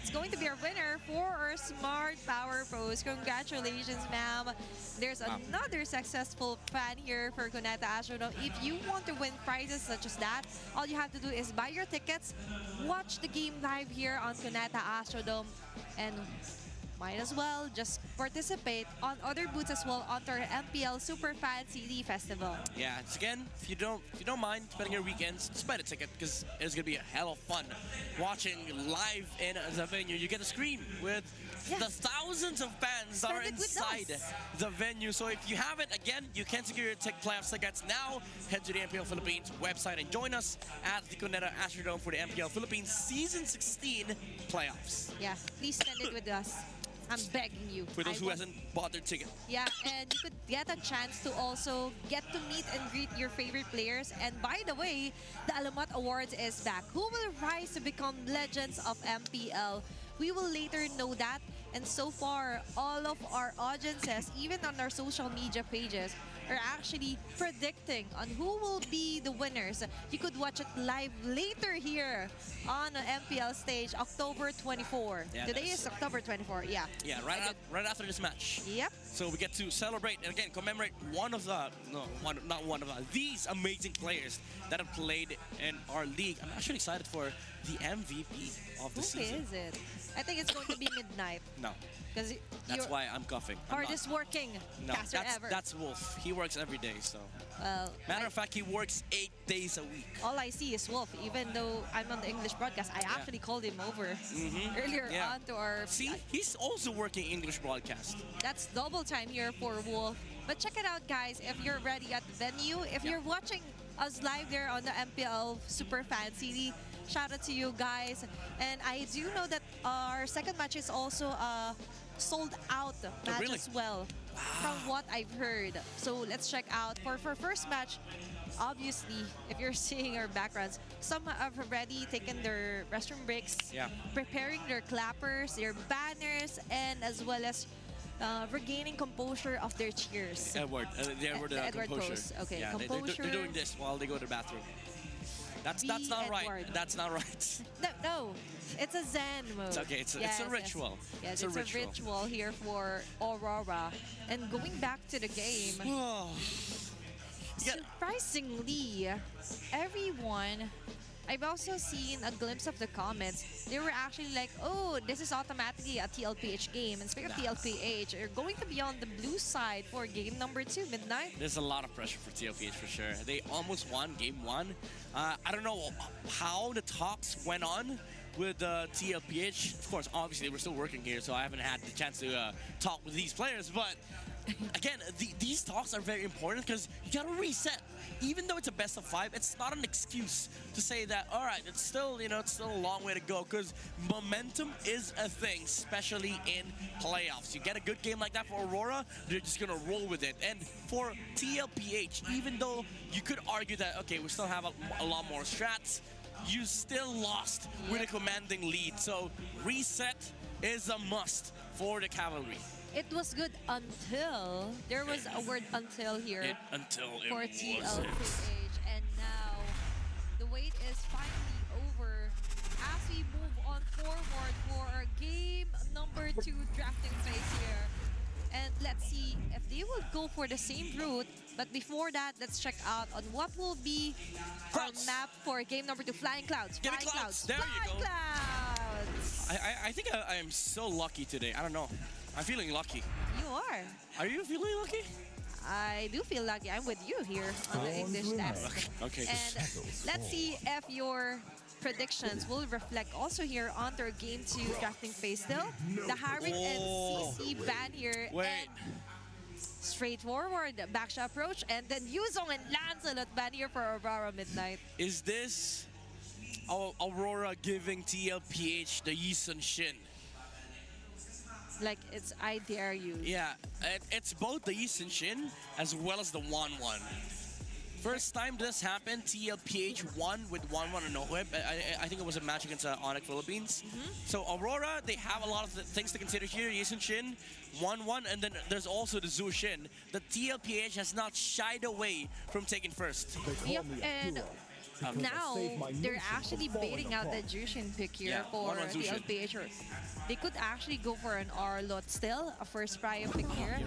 it's going to be our winner for our Smart Power Pros. Congratulations, ma'am. There's another successful fan here for Cuneta Astrodome. If you want to win prizes such as that, all you have to do is buy your tickets, watch the game live here on Cuneta Astrodome, and might as well just participate on other booths as well onto our MPL Super Fan CD Festival. Yeah, it's again, if you don't mind spending your weekends, just buy the ticket because it's gonna be a hell of fun watching live in the venue. You get to scream with the thousands of fans that are inside the venue. So if you haven't, again, you can secure your playoff tickets now. Head to the MPL Philippines website and join us at the Cuneta Astrodome for the MPL Philippines Season 16 playoffs. Yeah, please spend it with us. I'm begging you. For those who hasn't bought their ticket. Yeah, and you could get a chance to also get to meet and greet your favorite players. And by the way, the Alamat Awards is back. Who will rise to become legends of MPL? We will later know that. And so far, all of our audiences, even on our social media pages, are actually predicting on who will be the winners. You could watch it live later here on the MPL stage, October 24. Yeah, Today is October 24, yeah. Yeah, right after this match. Yep. So we get to celebrate and again commemorate one of the, these amazing players that have played in our league. I'm actually excited for the MVP of the season. Who is it? I think it's going to be Midnight. No. Because that's why I'm coughing. Hardest working caster ever. That's Wolf. He works every day, so. Well, matter of fact, he works 8 days a week. All I see is Wolf. Even though I'm on the English broadcast, I actually called him over earlier on to our... See, he's also working English broadcast. That's double time here for Wolf. But check it out, guys, if you're ready at the venue. If you're watching us live there on the MPL Super Fan CD, shout out to you guys. And I do know that our second match is also sold out match as well, from what I've heard. So let's check out for first match. Obviously, if you're seeing our backgrounds, some have already taken their restroom breaks, preparing their clappers, their banners, and as well as regaining composure of their cheers. Edward, the Edward composure. Pose. Okay, yeah, composure. They're doing this while they go to the bathroom. That's not right. That's not right. No, it's a Zen mode. It's okay. It's a ritual. Yes, it's a ritual here for Aurora. And going back to the game, surprisingly, everyone. I've also seen a glimpse of the comments. They were actually like, oh, this is automatically a TLPH game. And speaking of TLPH, you're going to be on the blue side for game number 2, Midnight. There's a lot of pressure for TLPH for sure. They almost won game 1. I don't know how the talks went on with TLPH. Of course, obviously, we're still working here, so I haven't had the chance to talk with these players. But again, these talks are very important because you gotta reset. Even though it's a best of 5, it's not an excuse to say that, all right, it's still, it's still a long way to go, because momentum is a thing, especially in playoffs. You get a good game like that for Aurora, they're just gonna roll with it. And for TLPH, even though you could argue that, okay, we still have a lot more strats, you still lost with a commanding lead. So reset is a must for the Cavalry. It was good until there was a word until here for TLPH, and now the wait is finally over as we move on forward for our game number 2 drafting phase here. And let's see if they will go for the same route. But before that, let's check out on what will be our map for game number 2. Flying Clouds. Flying Clouds. There you go. Clouds. I think I am so lucky today. I don't know. I'm feeling lucky. You are. Are you feeling lucky? I do feel lucky. I'm with you here on the English desk. Okay. And let's see if your predictions will reflect also here on their game 2 drafting phase still. The Harry and CC ban here. Wait. And straightforward backshot approach. And then Yuzong and Lancelot ban here for Aurora Midnight. Is this Aurora giving TLPH the Yisun Shin? Like, it's I dare you. Yeah, it's both the Yisun Shin as well as the 1-1. First time this happened, TLPH won with 1-1 and no whip. I think it was a match against Onyx Philippines. So Aurora, they have a lot of things to consider here. Yisun Shin, 1-1, and then there's also the Zhu Shin. The TLPH has not shied away from taking first. Yep, and Now, they're actually baiting out the Jushin pick here for the LPH. They could actually go for an Arlot still, a first prior pick here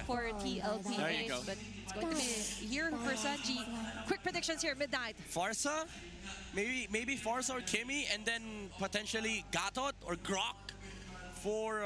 for TLPH, but it's going to be here for Sanji. Quick predictions here, Midnight. Farsa, maybe Farsa or Kimmy, and then potentially Gatot or Grok for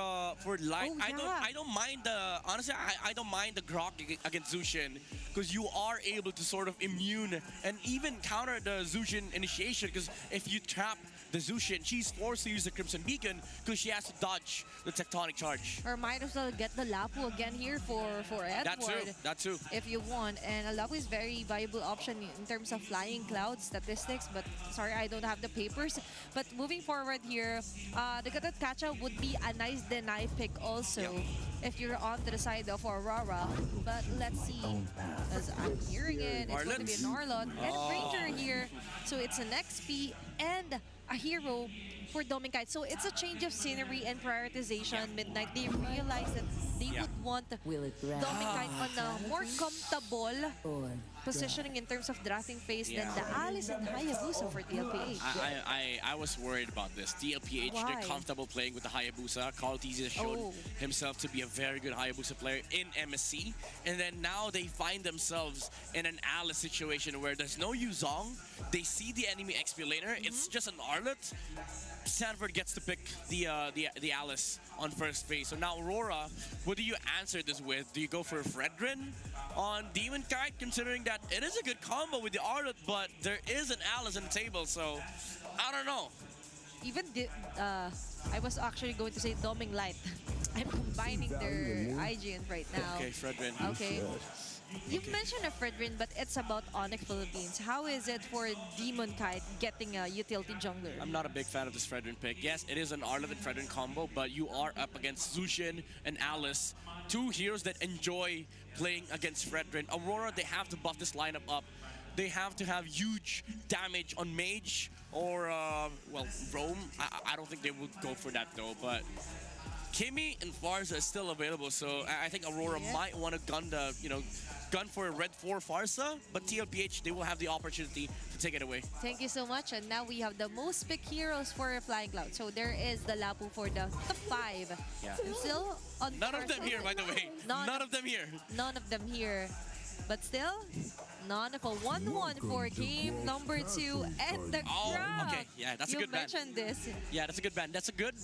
light. I don't mind the honestly. I don't mind the Grok against Zushin because you are able to sort of immune and even counter the Zushin initiation. Because if you trap the Zushin, she's forced to use the Crimson Beacon because she has to dodge the Tectonic Charge. Or might as well get the Lapu again here for Edward. That too. If you want. And a Lapu is very viable option in terms of flying cloud statistics. But sorry, I don't have the papers. But moving forward here, the Gatot Kacha would be a nice deny pick also if you're on the side of Aurora. But let's see. As I'm hearing it, it's going to be an Arlot and Ranger here. So it's an XP and a hero for Domingkite. So it's a change of scenery and prioritization. Midnight, they realized that they would want Domingkite on a more comfortable positioning in terms of drafting phase than the Alice and Hayabusa for TLPH. I was worried about this. TLPH, they're comfortable playing with the Hayabusa. Carl Tizzy has shown himself to be a very good Hayabusa player in MSC. And then now they find themselves in an Alice situation where there's no Yuzong. They see the enemy XP laner. It's just an Arlot. Sanford gets to pick the Alice on first phase. So now Aurora, what do you answer this with? Do you go for Fredrin on Demon Kite, considering that it is a good combo with the Arlot, but there is an Alice on the table, so I don't know. Even I was actually going to say Doming Light. I'm combining their IGN right now. Okay, Fredrin. Okay. You've mentioned a Fredrin, but it's about Onyx Philippines. How is it for Demon Kite getting a utility jungler? I'm not a big fan of this Fredrin pick. Yes, it is an Arlot and Fredrin combo, but you are up against Zushin and Alice, two heroes that enjoy playing against Fredrin. Aurora, they have to buff this lineup up. They have to have huge damage on Mage or, well, Roam. I don't think they would go for that though, but Kimmy and Farsa is still available, so I think Aurora might want to gun for a Red 4 Farsa, but TLPH, they will have the opportunity to take it away. Thank you so much, and now we have the most picked heroes for Flying Cloud. So there is the Lapu for the top 5. Yeah. Still on none of them here, by the way. None of them here. None of them here. But still, none of a 1-1 for game number 2 and the crowd. Okay, yeah, that's a good ban. You mentioned this. Yeah, that's a good ban. That's a good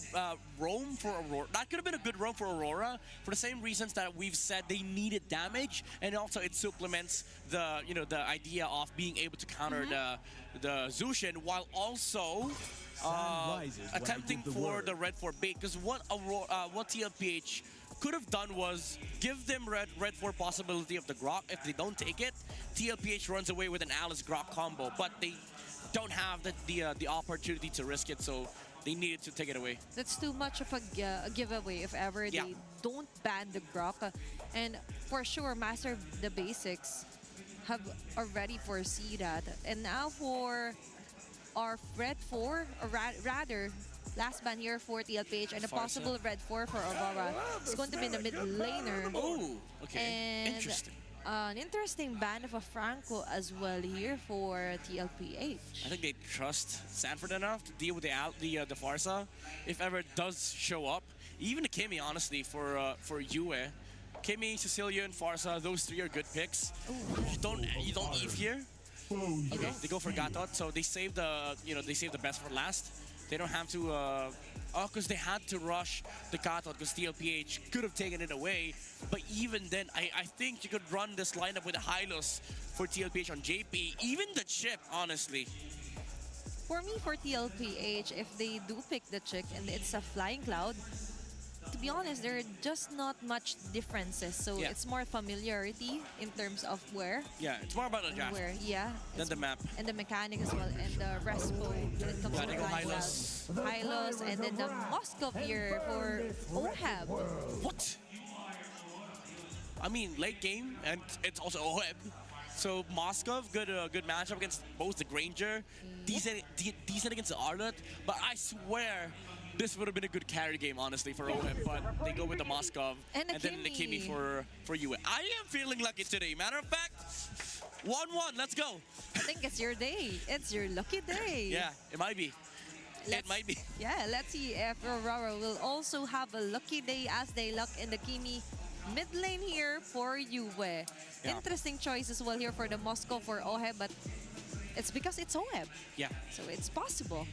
roam for Aurora. That could have been a good roam for Aurora for the same reasons that we've said they needed damage, and also it supplements the the idea of being able to counter the Zushin while also attempting for the Red 4 bait. Because what TLPH could have done was give them Red 4 possibility of the Grok. If they don't take it, TLPH runs away with an Alice Grok combo, but they don't have the opportunity to risk it, so they needed to take it away. That's too much of a giveaway if ever they don't ban the Grok. And for sure, Master of the Basics have already foreseen that. And now for our Red 4, or rather, last ban here for TLPH and a possible Red 4 for Aurora. It's going to be in the mid laner. Oh, okay. And interesting. An interesting ban of a Franco as well here for TLPH. I think they trust Sanford enough to deal with the Farsa if ever it does show up. Even the Kimmy, honestly, for Yue. Kimmy, Cecilia, and Farsa, those three are good picks. You don't Eve here. Okay, they go for Gatot, so they save the best for last. They don't have to, because they had to rush the Gatot because TLPH could have taken it away. But even then, I think you could run this lineup with a Hylos for TLPH on JP, even the chip, honestly. For me, for TLPH, if they do pick the chick and it's a Flying Cloud, to be honest, there are just not much differences. So it's more familiarity in terms of where. Yeah, it's more about the draft. Where, than the map. And the mechanic as well, and the respo when it comes to Hylos, and then the Moscow here for OHEB. What? I mean, late game, and it's also OHEB. So Moscow, good matchup against both the Granger, decent against the Arlot. But I swear, this would have been a good carry game, honestly, for OHIP, but they go with the Moskov And then the Kimi for UA. I am feeling lucky today. Matter of fact, 1-1, let's go. I think it's your day. It's your lucky day. Yeah, it might be. It might be. Yeah, let's see if Aurora will also have a lucky day as they lock in the Kimi mid lane here for UA. Yeah. Interesting choice as well here for the Moscow for OHIP, but it's because it's OHIP. Yeah. So it's possible.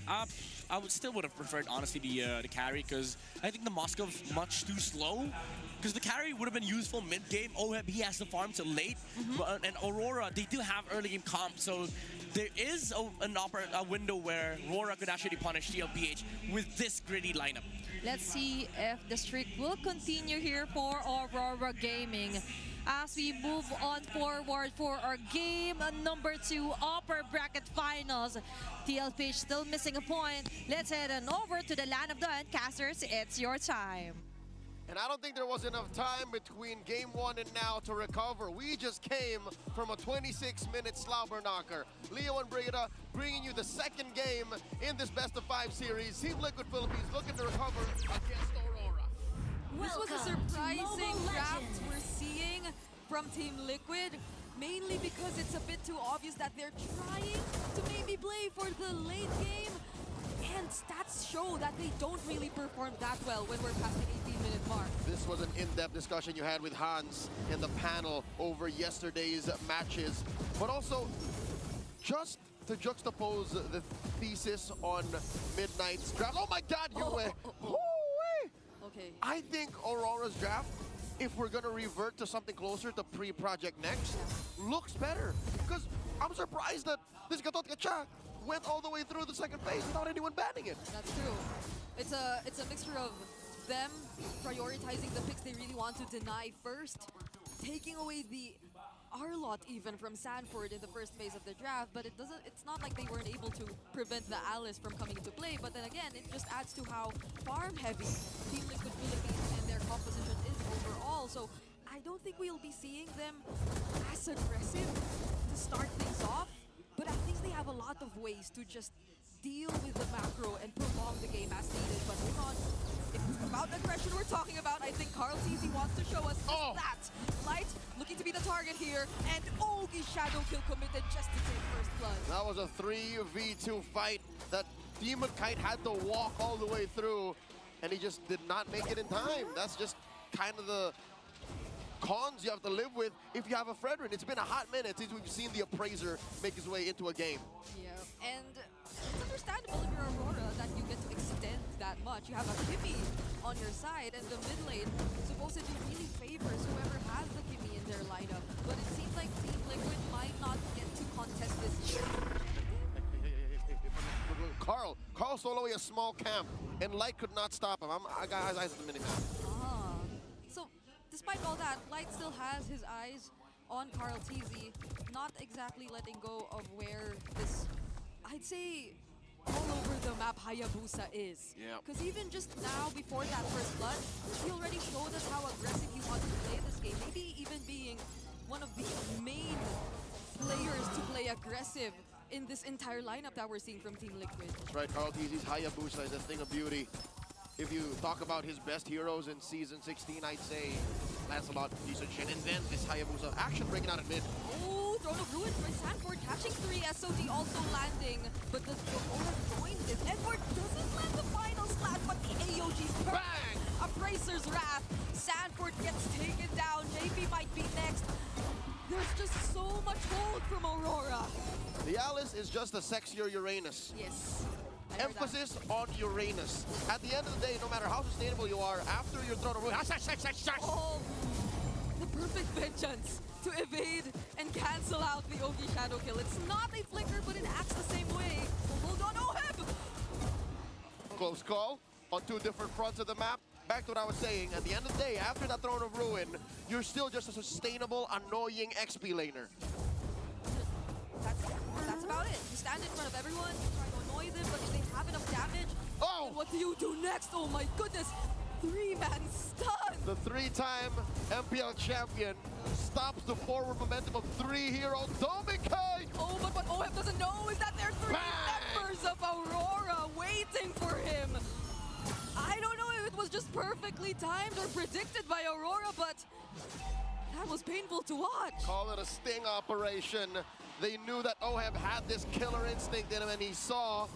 I would have preferred, honestly, the carry, because I think the Moscow's much too slow. Because the carry would have been useful mid-game. OHIP, he has to farm till late. But, and Aurora, they do have early game comp, so there is a window where Aurora could actually punish TLPH with this gritty lineup. Let's see if the streak will continue here for Aurora Gaming. As we move on forward for our game number 2 upper bracket finals. TLPH still missing a point. Let's head on over to the land of the Endcasters. It's your time. And I don't think there was enough time between game 1 and now to recover. We just came from a 26-minute slobber knocker. Leo and Brigida bringing you the second game in this best-of-5 series. Team Liquid Philippines looking to recover against Aurora. This was a surprising draft we're seeing from Team Liquid, mainly because it's a bit too obvious that they're trying to maybe play for the late game. And stats show that they don't really perform that well when we're past the 18-minute mark. This was an in-depth discussion you had with Hans in the panel over yesterday's matches. But also, just to juxtapose the thesis on Midnight's draft. Oh my God, UA! Okay. I think Aurora's draft, if we're gonna revert to something closer to pre-Project Next, looks better. Because I'm surprised that this Gatot Gacha went all the way through the second phase without anyone banning it. That's true. It's a mixture of them prioritizing the picks they really want to deny first, taking away the Arlot even from Sanford in the first phase of the draft, but it's not like they weren't able to prevent the Alice from coming into play, but then again, it just adds to how farm heavy Team Liquid Philippines and their composition is overall. So I don't think we'll be seeing them as aggressive to start things off, but at least they have a lot of ways to just deal with the macro and prolong the game as needed. But hold on, if it's about aggression we're talking about, I think Carl TZ wants to show us just that. Light looking to be the target here, and Ogi Shadow Kill committed just to take first blood. That was a 3v2 fight that Demon Kite had to walk all the way through, and he just did not make it in time. That's just kind of the cons you have to live with if you have a Fredrin. It's been a hot minute since we've seen the Appraiser make his way into a game. Yeah, and it's understandable if you're Aurora that you get to extend that much. You have a Kimi on your side, and the mid lane supposedly really favors whoever has the Kimi in their lineup. But it seems like Team Liquid might not get to contest this. Carl soloing a small camp, and Light could not stop him. I got his eyes at the minimap. So, despite all that, Light still has his eyes on Carl TZ, not exactly letting go of where this, I'd say, all over the map Hayabusa is. Yeah. Because even just now, before that first blood, he already showed us how aggressive he wants to play this game. Maybe even being one of the main players to play aggressive in this entire lineup that we're seeing from Team Liquid. That's right, Carl TZ's Hayabusa is a thing of beauty. If you talk about his best heroes in Season 16, I'd say Lancelot, Jin, and then this Hayabusa action breaking out at mid. Oh, Throne of Ruin by Sanford, catching 3, SOD also landing, but does Aurora join this? Edward doesn't land the final slash, but the AOG's Bang! Appraiser's Wrath. Sanford gets taken down, JP might be next. There's just so much hold from Aurora. The Alice is just a sexier Uranus. Yes. Emphasis on Uranus. At the end of the day, no matter how sustainable you are, after your Throne of Ruin, Oh, the perfect vengeance to evade and cancel out the Ogi Shadow Kill. It's not a flicker, but it acts the same way. Hold on, OHIP! Close call on 2 different fronts of the map. Back to what I was saying, at the end of the day, after that Throne of Ruin, you're still just a sustainable, annoying XP laner. That's about it. You stand in front of everyone, you try to annoy them, but if they have enough damage, then what do you do next? Oh my goodness! 3-man stun! The 3-time MPL champion stops the forward momentum of 3 heroes. Domikai! Oh, but what OHIP doesn't know is that there are 3 members of Aurora waiting for him! I don't know if it was just perfectly timed or predicted by Aurora, but that was painful to watch. Call it a sting operation. They knew that Oheb had this killer instinct in him, and he saw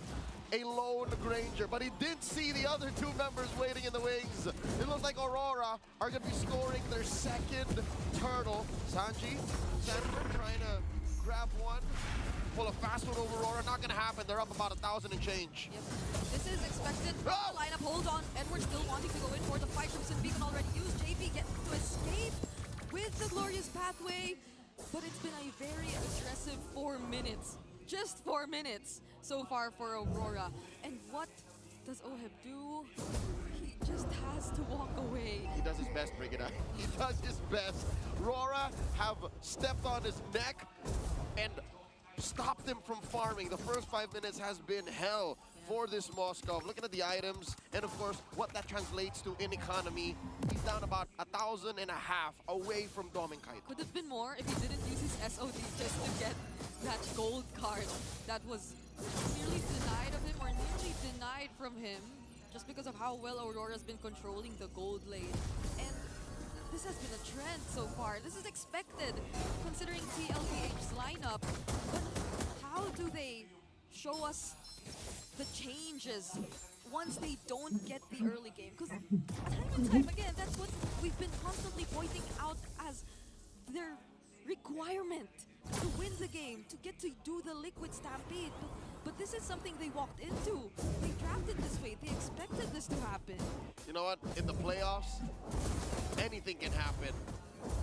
a lone Granger, but he did see the other two members waiting in the wings. It looks like Aurora are going to be scoring their second turtle. Sanji, Sanford trying to grab one, pull a fast one over Aurora. Not going to happen. They're up about 1,000 and change. Yep. This is expected. Oh! Lineup, hold on. Edward still wanting to go in for the fight. Crimson Beacon already used. JP gets to escape with the glorious pathway, but it's been a very aggressive 4 minutes. Just 4 minutes so far for Aurora. And what does Oheb do? He just has to walk away. He does his best, bring it out. He does his best. Aurora have stepped on his neck and stopped him from farming. The first 5 minutes has been hell for this Moskov. Looking at the items and of course what that translates to in economy, he's down about 1,500 away from Dominkite. Could have been more if he didn't use his SOD just to get that gold card that was nearly denied of him, or nearly denied from him, just because of how well Aurora's been controlling the gold lane. And this has been a trend so far. This is expected considering TLBH's lineup. But how do they show us the changes once they don't get the early game? Because time and time again, that's what we've been constantly pointing out as their requirement to win the game, to get to do the Liquid Stampede. But this is something they walked into. They drafted this way. They expected this to happen. You know what? In the playoffs, anything can happen.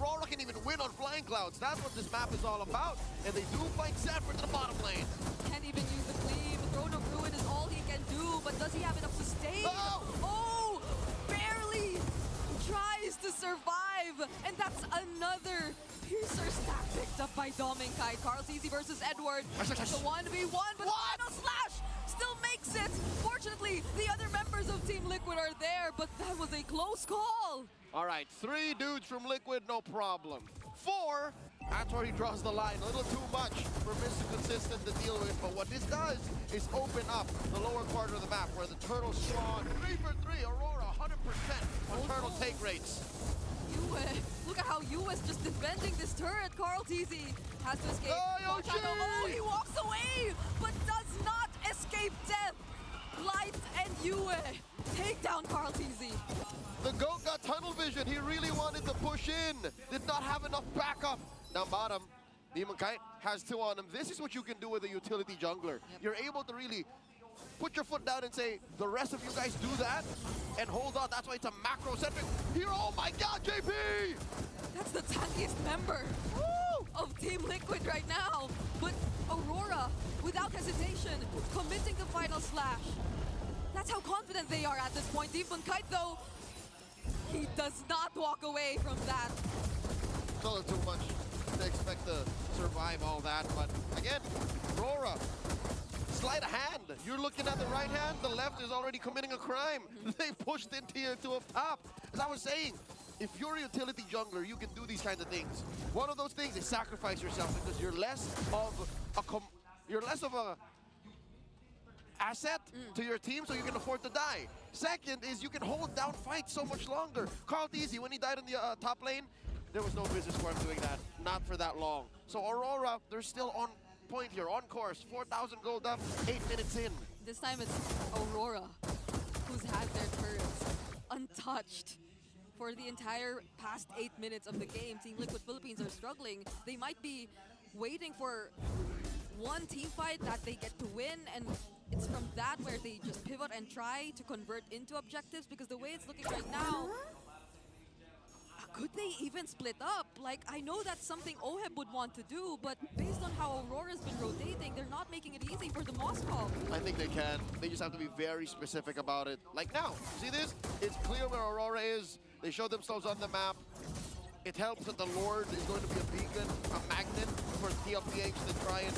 Aurora can even win on Flying Clouds. That's what this map is all about. And they do fight Sanford to the bottom lane. Can't even use the cleave. Throne of Ruin is all he can do. But does he have enough sustain? Oh! Oh! Barely tries to survive. And that's another Piercer stack picked up by Dominkite. Carl's versus Edward. It's a 1v1, but the final slash still makes it. Fortunately, the other members of Team Liquid are there, but that was a close call. All right, 3 dudes from Liquid, no problem. 4, that's where he draws the line. A little too much for Mr. Consistent to deal with, but what this does is open up the lower quarter of the map where the Turtle's strong. 3 for 3, Aurora 100% on Turtle take rates. Look at how US just defending this turret. Carl TZ has to escape. Oh, he walks away, but does not escape death. Light and Yue take down Carl TZ. The GOAT got tunnel vision. He really wanted to push in. Did not have enough backup. Down bottom, Dominkite has 2 on him. This is what you can do with a utility jungler. Yep. You're able to really put your foot down and say, the rest of you guys do that and hold on. That's why it's a macro-centric hero. Oh my God, JP! That's the tankiest member of Team Liquid right now. But Aurora, without hesitation, committing the final slash. That's how confident they are at this point. Dominkite, though, he does not walk away from that. It's a little too much to expect to survive all that. But again, Aurora, sleight of hand. You're looking at the right hand, the left is already committing a crime. They pushed into you to up top. As I was saying, if you're a utility jungler, you can do these kinds of things. One of those things is sacrifice yourself because you're less of a asset to your team, so you can afford to die. Second is you can hold down fights so much longer. Carl Easy, when he died in the top lane, there was no business for him doing that. Not for that long. So Aurora, they're still on point here, on course. 4,000 gold up, 8 minutes in. This time it's Aurora who's had their turrets untouched for the entire past 8 minutes of the game. Team Liquid Philippines are struggling. They might be waiting for one team fight that they get to win, and it's from that where they just pivot and try to convert into objectives, because the way it's looking right now, could they even split up? Like, I know that's something Oheb would want to do, but based on how Aurora's been rotating, they're not making it easy for the Moskov. I think they can. They just have to be very specific about it. Like now, see this? It's clear where Aurora is. They show themselves on the map. It helps that the Lord is going to be a beacon, a magnet for TLPH to try and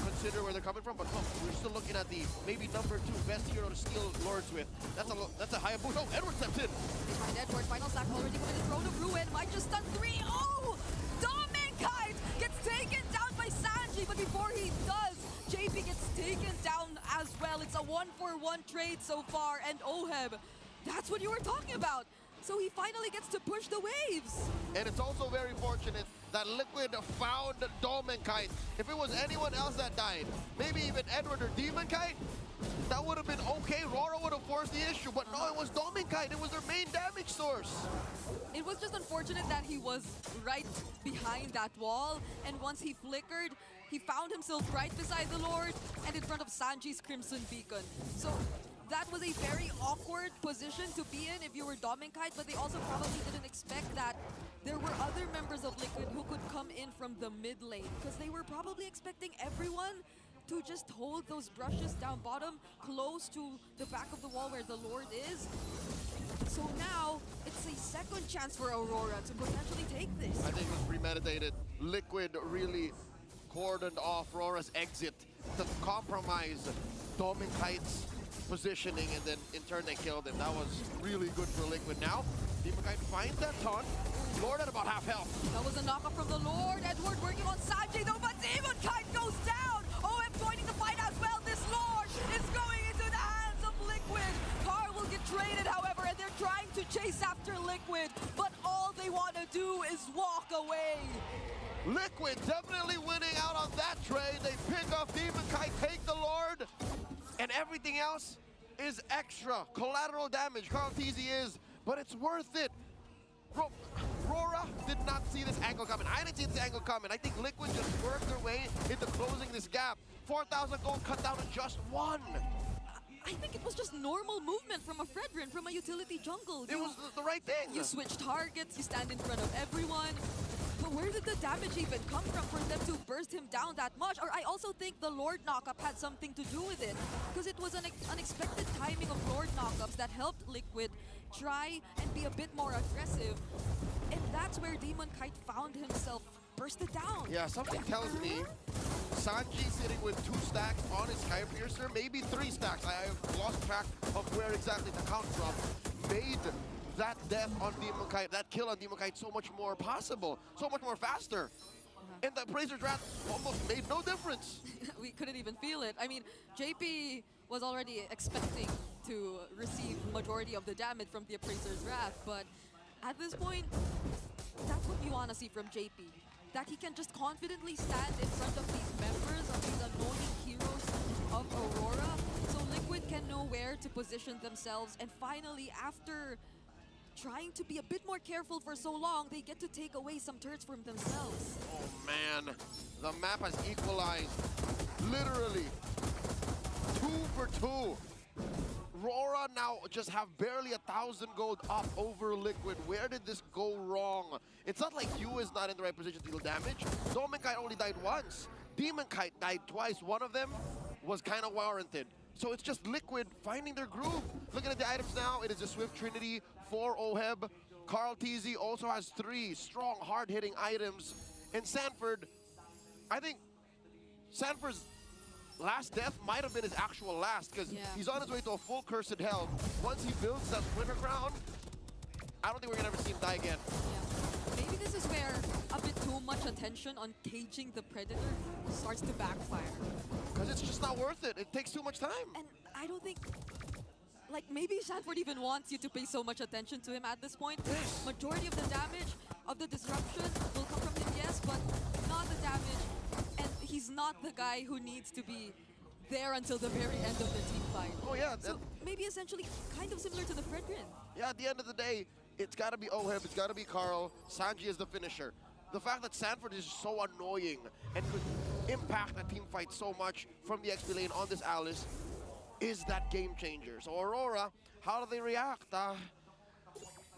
consider where they're coming from. But look, we're still looking at the maybe #2 best hero to steal Lords with. That's a high boost. Oh, Edward steps in. They find Edward. Final stack already committed. Throne of Ruin might just stun 3. Oh! Dominkite gets taken down by Sanji, but before he does, JP gets taken down as well. It's a 1-for-1 trade so far, and Oheb That's what you were talking about. So he finally gets to push the waves. And it's also very fortunate that Liquid found Kite. If it was anyone else that died, maybe even Edward or Kite, that would have been okay. Rora would have forced the issue, but no, it was Kite. It was their main damage source. It was just unfortunate that he was right behind that wall, and once he flickered, he found himself right beside the Lord and in front of Sanji's Crimson Beacon. So that was a very awkward position to be in if you were Kite, but they also probably didn't expect that there were other members of Liquid who could come in from the mid lane, because they were probably expecting everyone to just hold those brushes down bottom, close to the back of the wall where the Lord is. So now, it's a second chance for Aurora to potentially take this. I think it was premeditated. Liquid really cordoned off Rora's exit to compromise Kite's positioning, and then in turn they killed him. That was really good for Liquid. Now, Kite finds that taunt. Lord at about half health. That was a knockup from the Lord. Edward working on Sanji though, but Kite goes down. OM joining the fight as well. This Lord is going into the hands of Liquid. Carl will get traded, however, and they're trying to chase after Liquid, but all they want to do is walk away. Liquid definitely winning out on that trade. They pick up Kite, take the Lord, and everything else is extra. Collateral damage, Carl Teasy is, but it's worth it. Rora did not see this angle coming. I didn't see this angle coming. I think Liquid just worked their way into closing this gap. 4,000 gold cut down to just 1. I think it was just normal movement from a Fredrin, from a utility jungle. It was the right thing. You switch targets, you stand in front of everyone. But where did the damage even come from for them to burst him down that much? Or I also think the Lord knockup had something to do with it, because it was an unexpected timing of Lord knockups that helped Liquid try and be a bit more aggressive. And that's where Kite found himself bursted down. Yeah, something tells me Sanji sitting with 2 stacks on his Sky Piercer, maybe 3 stacks. I've lost track of where exactly the count from. Made that death on Kite, that kill on Kite so much more possible, so much more faster. And the Appraiser's Wrath almost made no difference. We couldn't even feel it. I mean, JP was already expecting to receive majority of the damage from the Appraiser's Wrath, but at this point, that's what you want to see from JP. That he can just confidently stand in front of these members, of these annoying heroes of Aurora, so Liquid can know where to position themselves, and finally, after trying to be a bit more careful for so long, they get to take away some turrets from themselves. Oh man, the map has equalized. Literally, 2 for 2. Rora now just have barely 1,000 gold up over Liquid. Where did this go wrong? It's not like Yu is not in the right position to deal damage. Kite only died once. Kite died twice. One of them was kind of warranted. So it's just Liquid finding their groove. Looking at the items now, it is a Swift Trinity for Oheb. Carl Teasy also has 3 strong, hard-hitting items. And Sanford, I think Sanford's last death might have been his actual last, because he's on his way to a full cursed health. Once he builds that Winter Crown, I don't think we're going to ever see him die again. Yeah. Maybe this is where a bit too much attention on caging the Predator starts to backfire. Because it's just not worth it. It takes too much time. And I don't think, like, maybe Sanford even wants you to pay so much attention to him at this point. Majority of the damage, of the disruption will come from him, yes, but not the damage. And he's not the guy who needs to be there until the very end of the team fight. Oh yeah. So maybe essentially kind of similar to the Fredrin. Yeah, at the end of the day, it's got to be Oheb, it's got to be Carl. Sanji is the finisher. The fact that Sanford is so annoying and could impact a team fight so much from the XP lane on this Alice is that game changer. So Aurora, how do they react?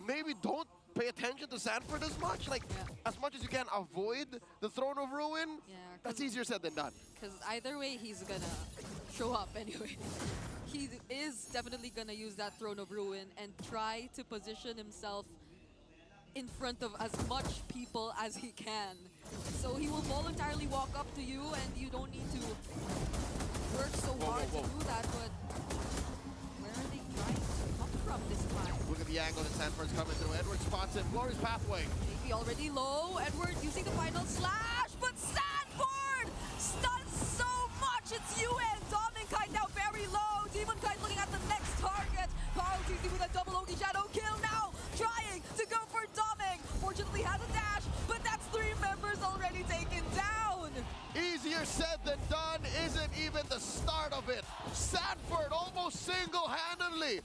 Maybe don't pay attention to Sanford as much. Like, as much as you can avoid the Throne of Ruin, that's easier said than done. Because either way, he's gonna show up anyway. He is definitely gonna use that Throne of Ruin and try to position himself in front of as much people as he can. So he will voluntarily walk up to you, and you don't need to work so hard to do that, but where are they trying to come from this time? Look at the angle that Sanford's coming through. Edward spots him. Glory's pathway. Maybe already low. Edward using the final slash, but Sanford stuns so much. It's UN. Kite now very low. Kite looking at the next target. Carl Teasy with a double single-handedly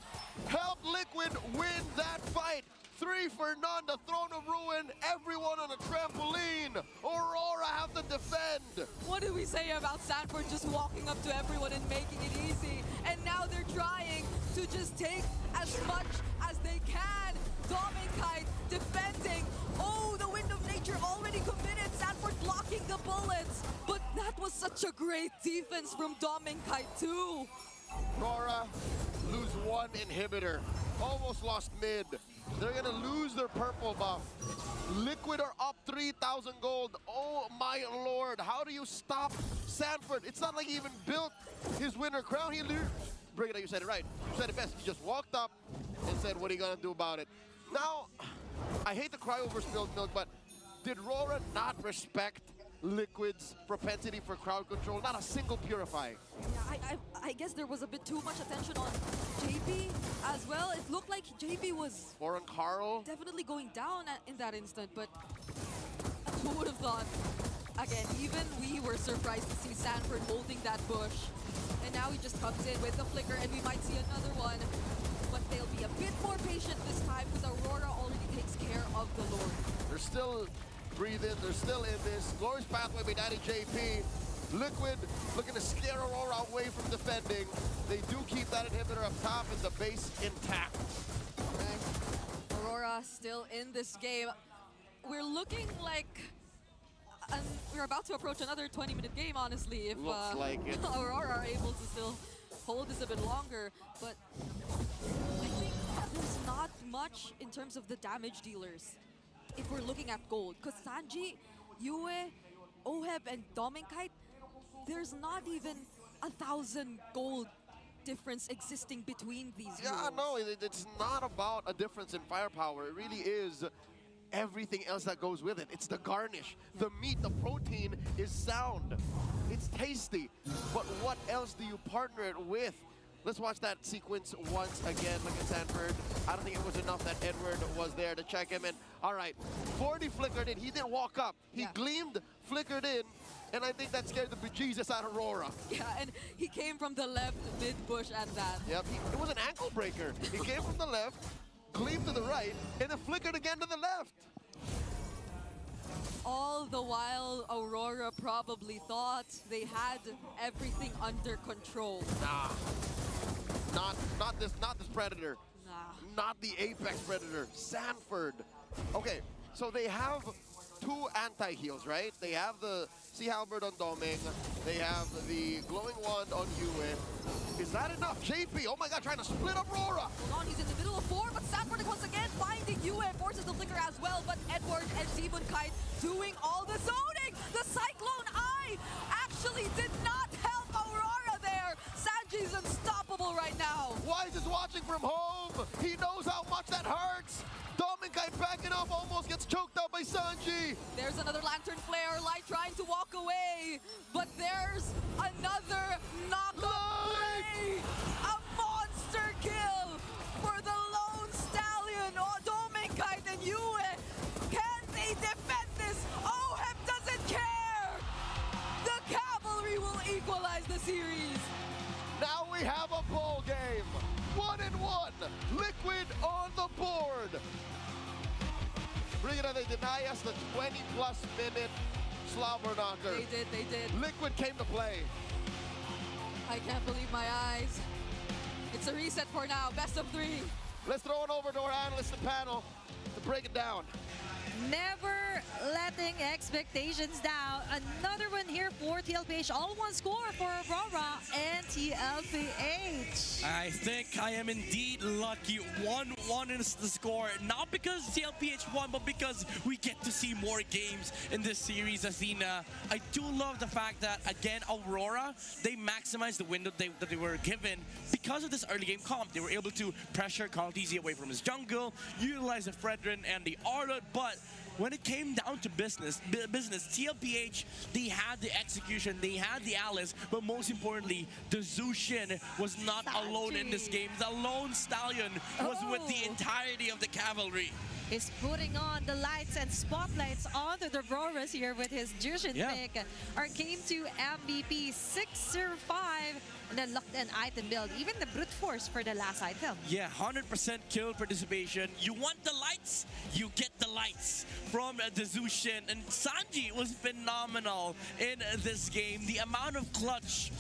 helped Liquid win that fight. 3 for none, the Throne of Ruin, everyone on a trampoline. Aurora have to defend. What do we say about Sanford just walking up to everyone and making it easy? And now they're trying to just take as much as they can. Dominkite defending. Oh, the Wind of Nature already committed. Sanford blocking the bullets. But that was such a great defense from Dominkite too. Aurora lose 1 inhibitor. Almost lost mid. They're gonna lose their purple buff. Liquid are up 3,000 gold. Oh my lord, how do you stop Sanford? It's not like he even built his winner crown. Brigida, you said it right. You said it best. He just walked up and said, what are you gonna do about it? Now, I hate to cry over spilled milk, but did Rora not respect Liquid's propensity for crowd control? Not a single Purify. Yeah, I guess there was a bit too much attention on JP as well. It looked like JP was Or on Carl. definitely going down in that instant, but who would have thought? Again, even we were surprised to see Sanford holding that bush. And now he just comes in with the flicker and we might see another one. But they'll be a bit more patient this time because Aurora already takes care of the Lord. They're still breathing, they're still in this. Glorious pathway by Daddy JP. Liquid looking to scare Aurora away from defending. They do keep that inhibitor up top and the base intact. Okay. Aurora still in this game. We're looking like we're about to approach another 20-minute game, honestly, if Looks like it. Aurora are able to still hold this a bit longer. But I think there's not much in terms of the damage dealers if we're looking at gold. Because Sanji, Yue, Oheb, and Dominkite, there's not even 1,000 gold difference existing between these Yeah, heroes. no, it's not about a difference in firepower. It really is everything else that goes with it. It's the garnish, the meat, the protein is sound. It's tasty. But what else do you partner it with? Let's watch that sequence once again. Look at Sanford. I don't think it was enough that Edward was there to check him in. All right, 40 flickered in. He didn't walk up. He gleamed, flickered in, and I think that scared the bejesus out of Aurora. Yeah, and he came from the left mid-bush at that. Yep, it was an ankle breaker. He came from the left, gleamed to the right, and then flickered again to the left. All the while, Aurora probably thought they had everything under control. Nah, not this Predator. Nah. Not the Apex Predator, Sanford. Okay, so they have 2 anti-heals, right? They have the Sea Halberd on Doming. They have the Glowing Wand on Yue. Is that enough? JP, oh my god, trying to split up Aurora. Hold on, he's in the middle of 4, but Sanford once again finding Yue, forces the flicker as well, but Edward and Kite doing all the zoning. The Cyclone Eye actually did not help Aurora there. Sanji's unstoppable right now. Wise is watching from home. He knows how much that hurts. Dominkite backing up, almost gets choked out by Sanji. There's another Lantern Flare, Light trying to walk away, but there's another knockup play. A monster kill for the Lone Stallion. Oh, Dominkite and Yue. Can they defend this? Oheb doesn't care. The Cavalry will equalize the series. Now we have a ball game. 1-1. Liquid on the board. Brigida, they deny us the 20-plus minute slobber knocker. They did. Liquid came to play. I can't believe my eyes. It's a reset for now, best of 3. Let's throw it over to our analyst and panel to break it down. Never letting expectations down. Another one here for TLPH. All one score for Aurora and TLPH. I think I am indeed lucky. 1-1 is the score. Not because TLPH won, but because we get to see more games in this series, Athena. I do love the fact that, again, Aurora, they maximized the window that they were given because of this early game comp. They were able to pressure Kaltizi away from his jungle, utilize the Fredrin and the Arlot, but when it came down to business, TLPH, they had the execution, they had the Alice, but most importantly, the Zushin was not alone in this game. The Lone Stallion was with the entirety of the cavalry. Is putting on the lights and spotlights onto the Auroras here with his Jushin pick. Our game 2 MVP 605 and then locked in item build, even the brute force for the last item. Yeah, 100% kill participation. You want the lights, you get the lights from the Zushin. And Sanji was phenomenal in this game. The amount of clutch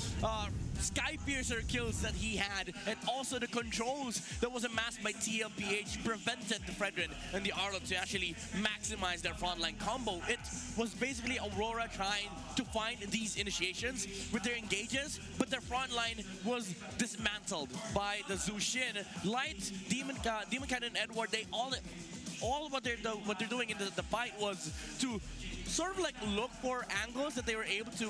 Sky Piercer kills that he had, and also the controls that was amassed by TLPH prevented the Fredrin and the Arlo to actually maximize their frontline combo. It was basically Aurora trying to find these initiations with their engages, but their frontline was dismantled by the Zushin. Light, Demon Kite, and Edward, they all what they're doing in the fight was to sort of like look for angles that they were able to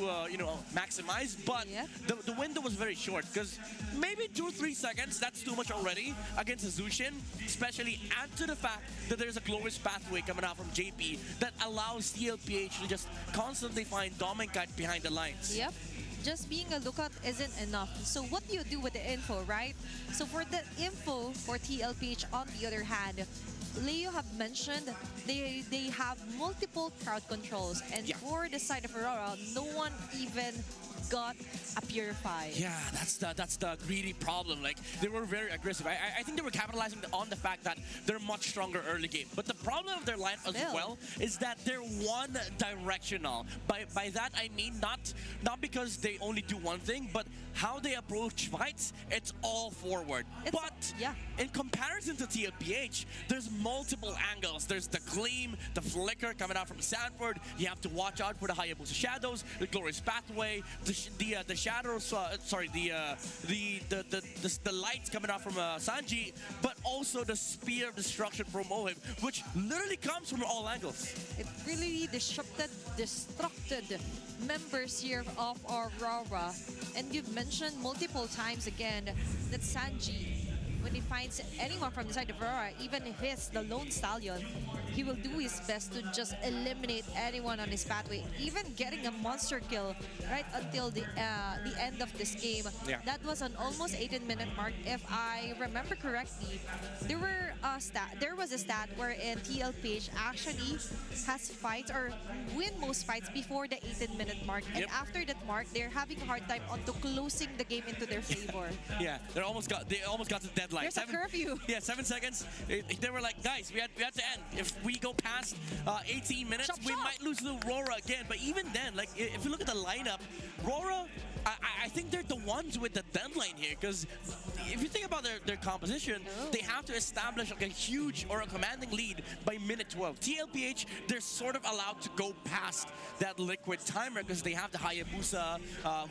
maximize, but the window was very short, because maybe 2-3 seconds, that's too much already against a Zushin, especially add to the fact that there's a glorious pathway coming out from JP that allows TLPH to just constantly find Dom and Kite behind the lines. Yep. Just being a lookout isn't enough. So what do you do with the info, right? So for the info for TLPH, on the other hand, Leo have mentioned they have multiple crowd controls, and for the side of Aurora, no one even got a Purify. Yeah, that's the greedy problem. Like, they were very aggressive. I think they were capitalizing on the fact that they're much stronger early game. But the problem of their line as well is that they're one directional. By that I mean not because they only do one thing, but how they approach fights, it's all forward. But in comparison to TLPH, there's multiple angles. There's the gleam, the flicker coming out from Sanford. You have to watch out for the Hayabusa shadows, the glorious pathway, the shadows. The lights coming out from Sanji, but also the spear of destruction from Ohib, which literally comes from all angles. It really destructed members here of Aurora, and you've mentioned multiple times again that Sanji, when he finds anyone from the side of Aurora, even if it's the Lone Stallion, he will do his best to just eliminate anyone on his pathway, even getting a monster kill right until the end of this game. That was an almost 18-minute mark. If I remember correctly, there was a stat wherein TLPH actually has fights or win most fights before the 18-minute mark, and after that mark, they're having a hard time onto closing the game into their favor. They almost got to the deadline. There's a curfew. 7 seconds. They were like, guys, we had to end. If we go past 18 minutes, we might lose to Aurora again. But even then, like, if you look at the lineup, Aurora, I think they're the ones with the deadline here, because if you think about their composition, they have to establish like a huge or a commanding lead by minute 12. TLPH, they're sort of allowed to go past that liquid timer because they have the Hayabusa,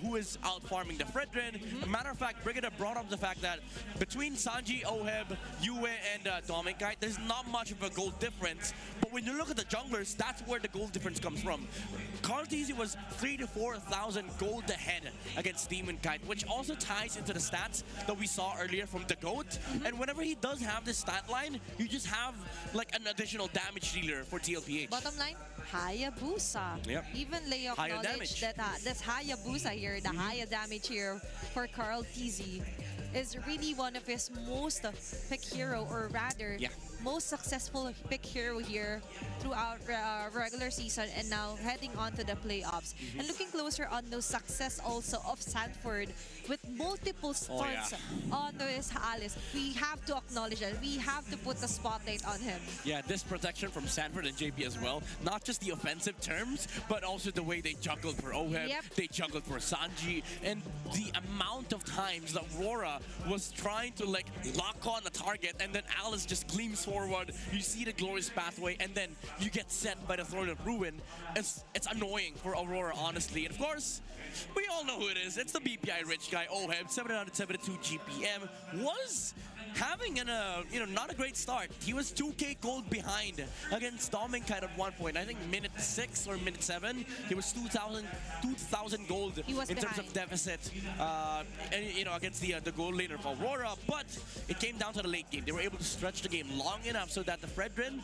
who is out farming the Fredrin. Matter of fact, Brigida brought up the fact that between Sanji, Oheb, Yue, and Dominkite, there's not much of a gold difference. But when you look at the junglers, that's where the gold difference comes from. Carteezy was 3,000 to 4,000 gold ahead against Demon Kite, which also ties into the stats that we saw earlier from the GOAT. And whenever he does have this stat line, you just have like an additional damage dealer for TLPH. Bottom line, Hayabusa. Even Leo acknowledged that this Hayabusa here, the higher damage here for Carteezy, is really one of his most pick hero, or rather, most successful pick hero here throughout regular season, and now heading on to the playoffs. And looking closer on the success also of Sanford with multiple stunts on his Alice. We have to acknowledge that. We have to put the spotlight on him. Yeah, this protection from Sanford and JP as well. Not just the offensive terms, but also the way they juggled for Oheb, they juggled for Sanji, and the amount of times that Aurora was trying to like lock on a target, and then Alice just gleams forward. You see the glorious pathway, and then you get set by the Throne of Ruin. It's annoying for Aurora, honestly. And of course, we all know who it is. It's the BPI rich guy, Oheb, 772 GPM, was having not a great start. He was 2k gold behind against Dominkite at one point. I think minute 6 or minute 7. He was 2,000 gold in terms of deficit, against the gold laner for Aurora. But it came down to the late game. They were able to stretch the game long enough so that the Fredrin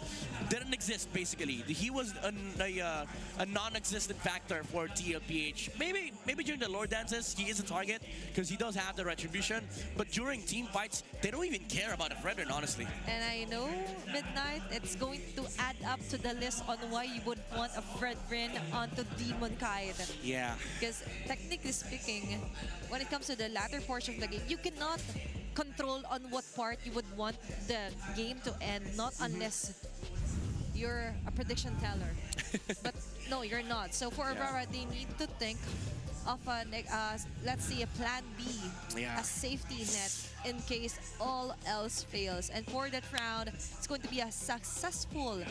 didn't exist. Basically, he was a non-existent factor for TLPH. Maybe during the lore dances he is a target because he does have the retribution. But during team fights, they don't even even care about a Fredrin, honestly. And I know, Midnight, it's going to add up to the list on why you would want a Fredrin onto Demon Kite. Yeah. Because technically speaking, when it comes to the latter portion of the game, you cannot control on what part you would want the game to end, not unless you're a prediction teller. But no, you're not. So for Aurora, they need to think of let's say a plan B, a safety net in case all else fails. And for that round, it's going to be a successful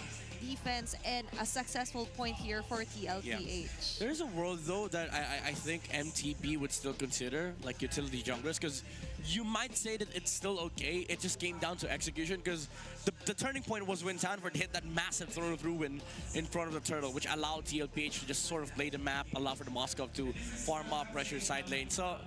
defense and a successful point here for TLPH. Yeah. There's a world though that I think MTB would still consider like utility junglers, because you might say that it's still okay. It just came down to execution, because the turning point was when Sanford hit that massive throw through in front of the turtle, which allowed TLPH to just sort of play the map, allow for the Moscow to farm up, pressure side lane. So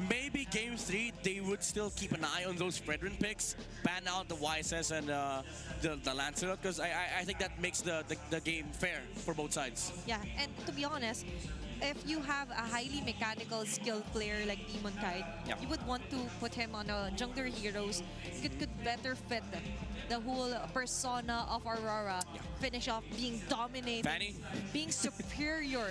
maybe game 3, they would still keep an eye on those Fredrin picks, ban out the YSS and the Lancelot, because I think that makes the game fair for both sides. Yeah, and to be honest, if you have a highly mechanical skilled player like Demon Kite, you would want to put him on a jungler heroes. It could better fit the whole persona of Aurora. Finish off being dominated, being superior,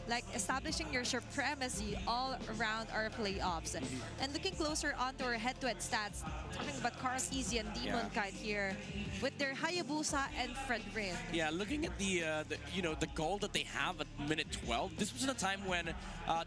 like establishing your supremacy all around our playoffs. And looking closer onto our head-to-head stats, talking about Carl Easy and Demon Kite here with their Hayabusa and Fredrin. Yeah, looking at the goal that they have at minute 12, this was a time when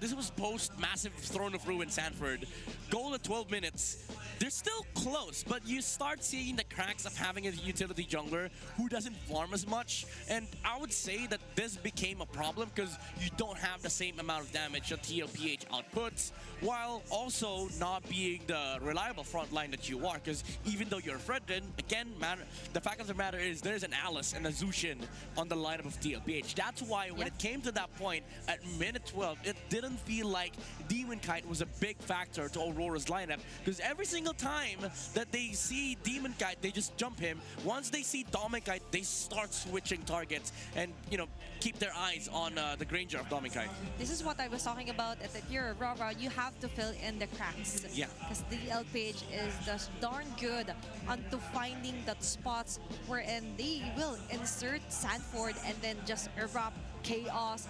this was post massive Throne of Ruin Sanford. Goal at 12 minutes. They're still close, but you start seeing the cracks of having a utility jungler who doesn't farm as much. And I would say that this became a problem because you don't have the same amount of damage that TLPH outputs, while also not being the reliable front line that you are. Because even though you're Fredrin, again, man, the fact of the matter is there's an Alice and a Zushin on the lineup of TLPH. That's why when it came to that point at minute 12, it didn't feel like Demon Kite was a big factor to Aurora's lineup, because every single time that they see Demon Kite, they just jump him. Once they see Demon Kite, they start switching targets and, you know, keep their eyes on the Granger of Demon Kite. This is what I was talking about at the year Aurora. You have to fill in the cracks. Yeah. Because TLPH is just darn good onto finding that spots wherein they will insert Sanford and then just erupt chaos.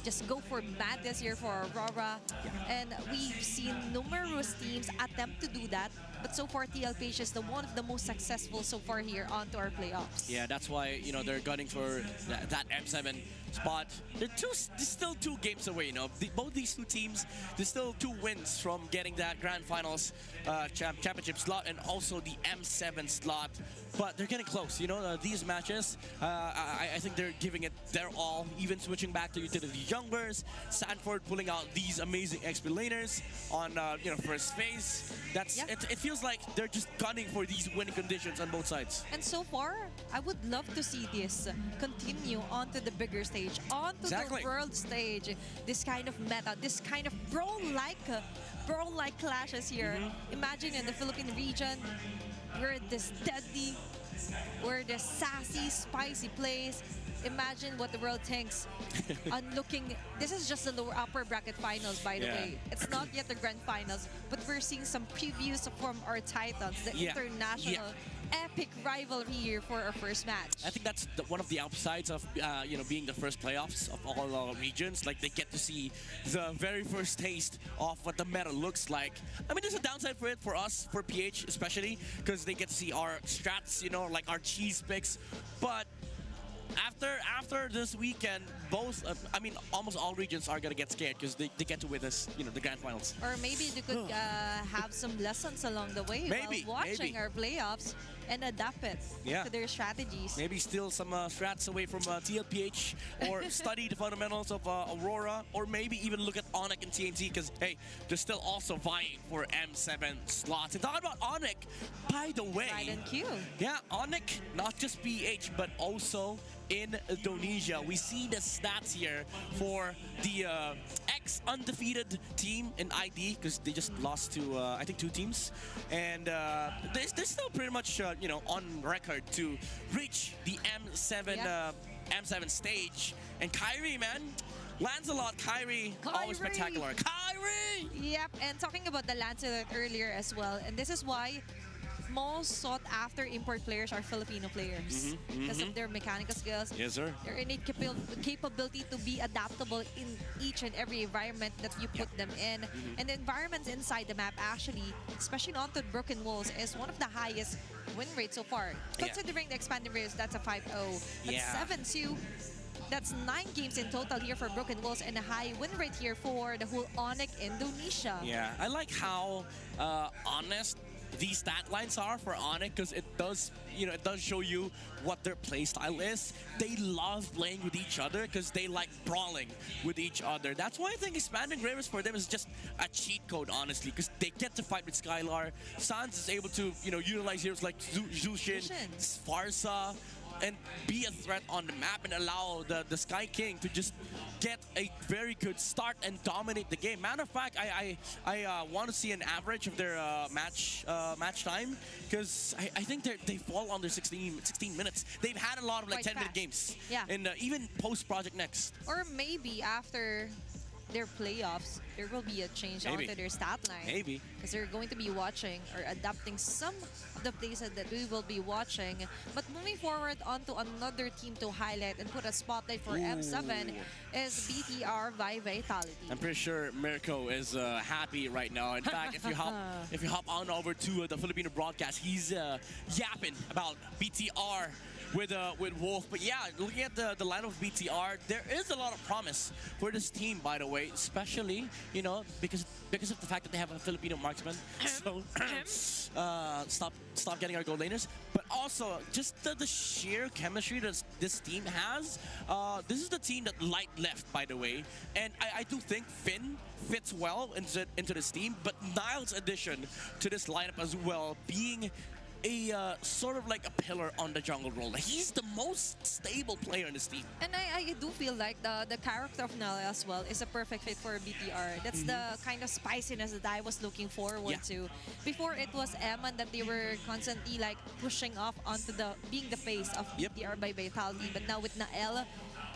Just go for madness here for Aurora. And we've seen numerous teams attempt to do that. But so far, TLPH is one of the most successful so far here onto our playoffs. Yeah, that's why, you know, they're gunning for that M7 spot. They're still 2 games away, you know. Both these 2 teams, they're still 2 wins from getting that Grand Finals championship slot and also the M7 slot. But they're getting close, you know. These matches, I think they're giving it their all, even switching back to utility junglers. Sanford pulling out these amazing XP laners on, you know, first phase. It feels like they're just gunning for these winning conditions on both sides. And so far, I would love to see this continue onto the bigger stage, onto the world stage. This kind of meta, this kind of brawl-like clashes here. Imagine in the Philippine region, we're this deadly, we're this sassy, spicy place. Imagine what the world thinks on looking. This is just the lower upper bracket finals, by the way. It's not yet the grand finals, but we're seeing some previews from our titans, the international epic rivalry here for our first match. I think that's one of the upsides of you know, being the first playoffs of all regions. Like, they get to see the very first taste of what the meta looks like. I mean, there's a downside for it for us, for PH especially, because they get to see our strats, you know, like our cheese picks. But after this weekend, both, I mean, almost all regions are gonna get scared because they get to witness, you know, the grand finals. Or maybe they could have some lessons along the way while watching our playoffs and adapt it to their strategies. Maybe steal some strats away from TLPH, or study the fundamentals of Aurora, or maybe even look at Onyx and TNT, because, hey, they're still also vying for M7 slots. And talking about Onyx, by the way, Right and Q. Yeah, Onyx, not just PH, but also in Indonesia. We see the stats here for the ex-undefeated team in ID, because they just lost to, I think, 2 teams. And they're still pretty much, you know, on record to reach the M7 stage. And Kyrie, man, Lancelot, Kyrie, always spectacular. Kyrie! Yep, and talking about the Lancelot earlier as well, and this is why most sought after import players are Filipino players because of their mechanical skills. Yes, sir. Their innate capability to be adaptable in each and every environment that you put them in. And the environments inside the map actually, especially onto Broken Walls, is one of the highest win rates so far. Considering the expanded rates, that's a 5-0. But 7-2, that's 9 games in total here for Broken Walls and a high win rate here for the whole Onyx Indonesia. Yeah, I like how honest these stat lines are for Onyx because it does, it does show you what their play style is. They love playing with each other because they like brawling with each other. That's why I think expanding rivers for them is just a cheat code, honestly, because they get to fight with Skylar. Sans is able to, utilize heroes like Zushin, Sparsa, and be a threat on the map and allow the Sky King to just get a very good start and dominate the game. Matter of fact, I want to see an average of their match time because I think they fall under 16 minutes. They've had a lot of like 10-minute games. Yeah. And even post Project Next. Or maybe after their playoffs, there will be a change onto their stat line. Maybe. Because they're going to be watching or adapting some of the places that we will be watching. But moving forward onto another team to highlight and put a spotlight for M7 is BTR by Vitality. I'm pretty sure Mirko is happy right now. In fact, if you hop on over to the Filipino broadcast, he's yapping about BTR with Wolf. But yeah, looking at the lineup of BTR, there is a lot of promise for this team, by the way, especially, because of the fact that they have a Filipino marksman. So stop getting our gold laners. But also, just the sheer chemistry that this team has. This is the team that Light left, by the way. And I do think Finn fits well into this team. But Niall's addition to this lineup as well, being a sort of like a pillar on the jungle role. Like, he's the most stable player in this team. And I do feel like the character of Nala as well is a perfect fit for BTR. That's the kind of spiciness that I was looking forward to. Before, it was Eman that they were constantly like pushing off onto being the face of BTR by Vitality. But now with Nael,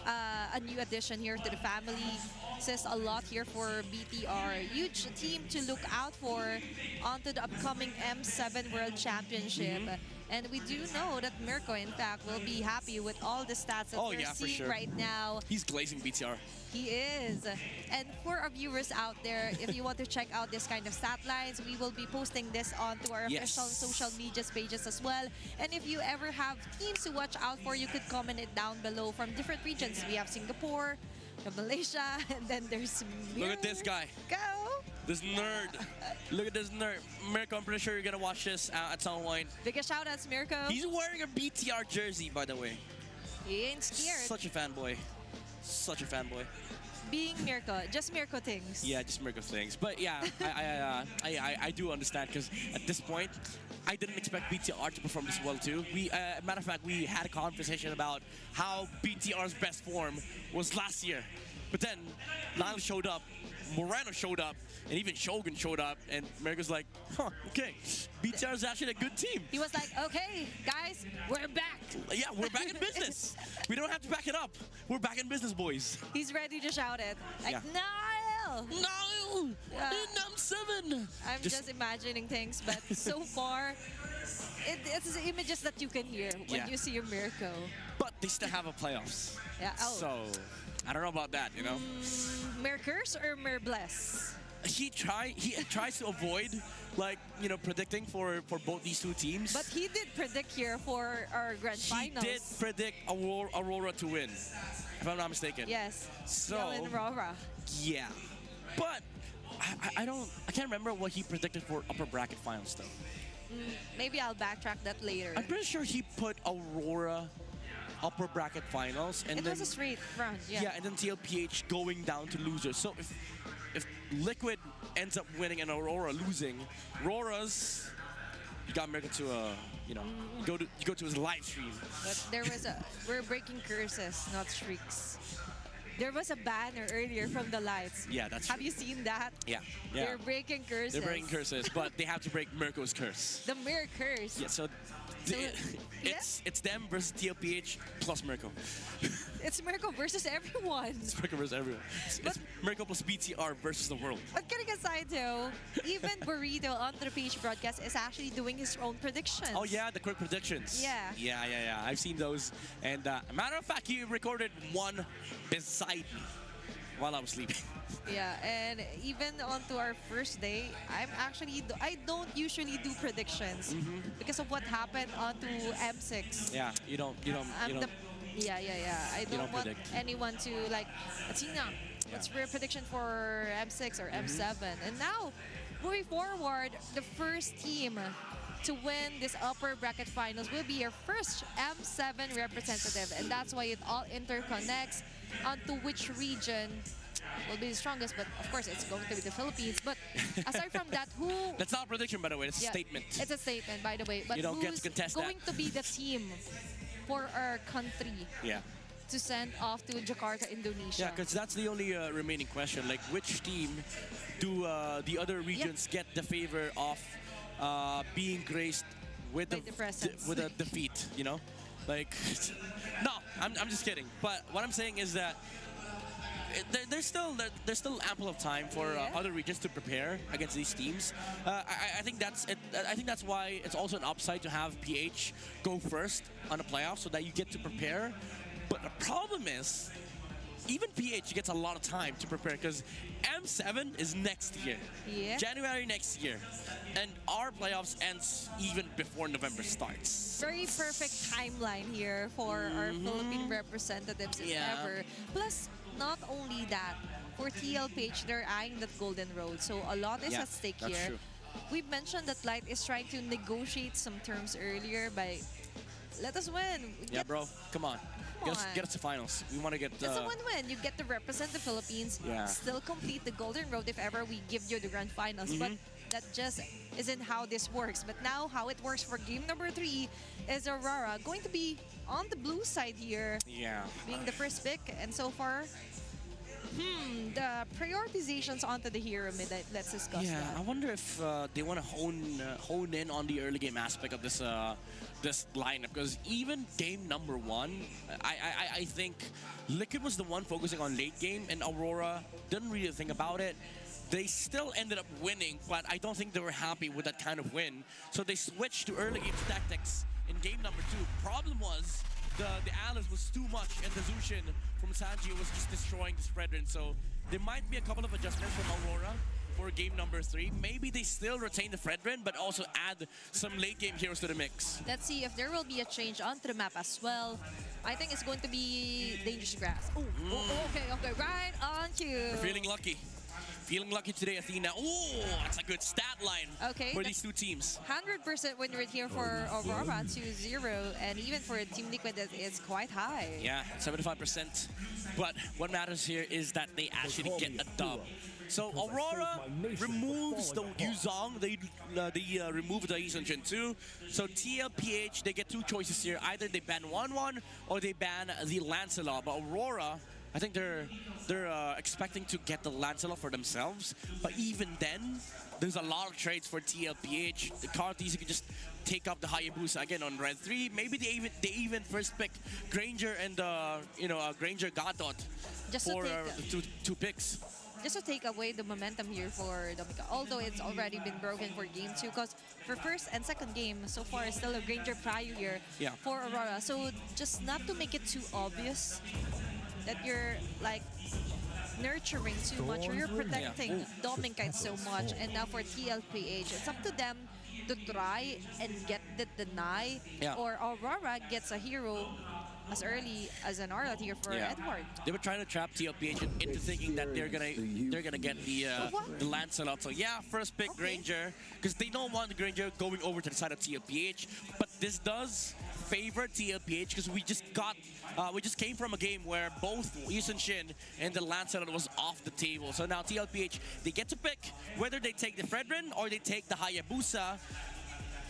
a new addition here to the family, says a lot here for BTR. Huge team to look out for onto the upcoming M7 World Championship. And we do know that Mirko, in fact, will be happy with all the stats that we're seeing right now. He's glazing BTR. He is. And for our viewers out there, if you want to check out this kind of stat lines, we will be posting this onto our official social media pages as well. And if you ever have teams to watch out for, you could comment it down below from different regions. We have Singapore, Malaysia, and then there's Look at this guy. Go! This nerd. Look at this nerd. Mirko, I'm pretty sure you're gonna watch this at some point. Big shout outs, Mirko. He's wearing a BTR jersey, by the way. He ain't scared. Such a fanboy. Such a fanboy. Being Mirko, just Mirko things. Yeah, just Mirko things. But yeah, I do understand because at this point, I didn't expect BTR to perform this well too. Matter of fact, we had a conversation about how BTR's best form was last year. But then Niall showed up, Moreno showed up, and even Shogun showed up, and Mirko's like, huh, okay, BTR is actually a good team. He was like, okay, guys, we're back. Yeah, we're back in business. We don't have to back it up. We're back in business, boys. He's ready to shout it. Like, Niall! Niall! In M7! I'm just imagining things, but so far, it's the images that you can hear when you see Mirko. But they still have a playoffs. Yeah. Oh. So, I don't know about that, Mir curse or Mir bless? He tries to avoid, like, predicting for both these two teams. But he did predict here for our grand finals. He did predict Aurora to win, if I'm not mistaken. Yes. So Aurora. Yeah, but I can't remember what he predicted for upper bracket finals though. Maybe I'll backtrack that later. I'm pretty sure he put Aurora upper bracket finals, and then was a straight run. Yeah. And then TLPH going down to losers. So if Liquid ends up winning and Aurora losing, Aurora's, you got Mirko to go to his live stream. But there was we're breaking curses, not streaks. There was a banner earlier from the lights. Yeah, that's Have true. you seen that? Yeah. They're breaking curses. They're breaking curses, but they have to break Mirko's curse. The Mir curse. Yeah, so It's them versus TLPH plus Mirko. It's Mirko versus everyone. It's Mirko versus everyone. It's Mirko plus BTR versus the world. But kidding aside though, even Burrito on the PH broadcast is actually doing his own predictions. Oh yeah, the quick predictions. Yeah. Yeah. I've seen those. And matter of fact, he recorded one beside me while I was sleeping. Yeah, and even onto our first day, I don't usually do predictions because of what happened onto M6. Yeah, you don't. Yeah. I don't want predict. anyone to like, Athena, what's your prediction for M6 or M7? And now, moving forward, the first team to win this upper bracket finals will be your first M7 representative, and that's why it all interconnects onto which region will be the strongest, but of course it's going to be the Philippines. But aside from that, who... That's not a prediction, by the way. It's a statement. It's a statement, by the way. But You don't get to who's contest going to be the team for our country Yeah. to send off to Jakarta, Indonesia? Yeah, because that's the only remaining question. Like, which team do the other regions get the favor of being graced with By the presence. with a defeat? You know, like, no, I'm just kidding. But what I'm saying is that there's still ample of time for other regions to prepare against these teams. I think that's it. I think that's why it's also an upside to have PH go first on the playoffs so that you get to prepare. But the problem is, even PH gets a lot of time to prepare because M7 is next year, January next year, and our playoffs ends even before November starts. Very perfect timeline here for our Philippine representatives if ever. Plus, not only that, for TLPH, they're eyeing that golden road. So a lot is at stake that's here. true. We've mentioned that Light is trying to negotiate some terms earlier by, let us win. Yeah, bro, come on. Come Get on. us to finals. We want to get. It's a win-win. You get to represent the Philippines, still complete the golden road if ever we give you the grand finals. But that just isn't how this works. But now how it works for game number 3 is Aurora going to be on the blue side here, being the first pick. And so far, the prioritizations onto the hero mid. Let's discuss that. I wonder if they want to hone in on the early game aspect of this this lineup, because even game number 1, I think Liquid was the one focusing on late game, and Aurora didn't really think about it. They still ended up winning, but I don't think they were happy with that kind of win. So they switched to early game tactics in game number 2. Problem was the Alice was too much, and the Zushin from Sanji was just destroying the Spreadrin. So there might be a couple of adjustments from Aurora for game number 3. Maybe they still retain the Fredrin, but also add some late game heroes to the mix. Let's see if there will be a change onto the map as well. I think it's going to be Dangerous Grass. Okay, right on cue. We're feeling lucky. Feeling lucky today, Athena. Oh, that's a good stat line for these two teams. 100% win rate here for Aurora, 2-0, and even for Team Liquid, it's quite high. Yeah, 75%. But what matters here is that they actually get a dub. So Aurora removes the Yuzong, they remove the Eason Gen 2. So TLPH, they get two choices here. Either they ban 1-1 or they ban the Lancelot. But Aurora, I think they're expecting to get the Lancelot for themselves. But even then, there's a lot of trades for TLPH. The Karthis can just take up the Hayabusa again on Red 3. Maybe they even first pick Granger and Granger Gadot for two picks. Just to take away the momentum here for Dominica, although it's already been broken for game 2, because for first and second game, so far it's still a Granger prior here for Aurora. So just not to make it too obvious that you're like nurturing too much or you're protecting Dominica so much, and now for TLPH, it's up to them to try and get the deny, or Aurora gets a hero as early as an Arlat here for Edward. They were trying to trap TLPH into thinking that they're gonna get the Lancelot. So first pick Granger, because they don't want the Granger going over to the side of TLPH. But this does favor TLPH because we just came from a game where both Eason Shin and the Lancelot was off the table. So now TLPH, they get to pick whether they take the Fredrin or they take the Hayabusa.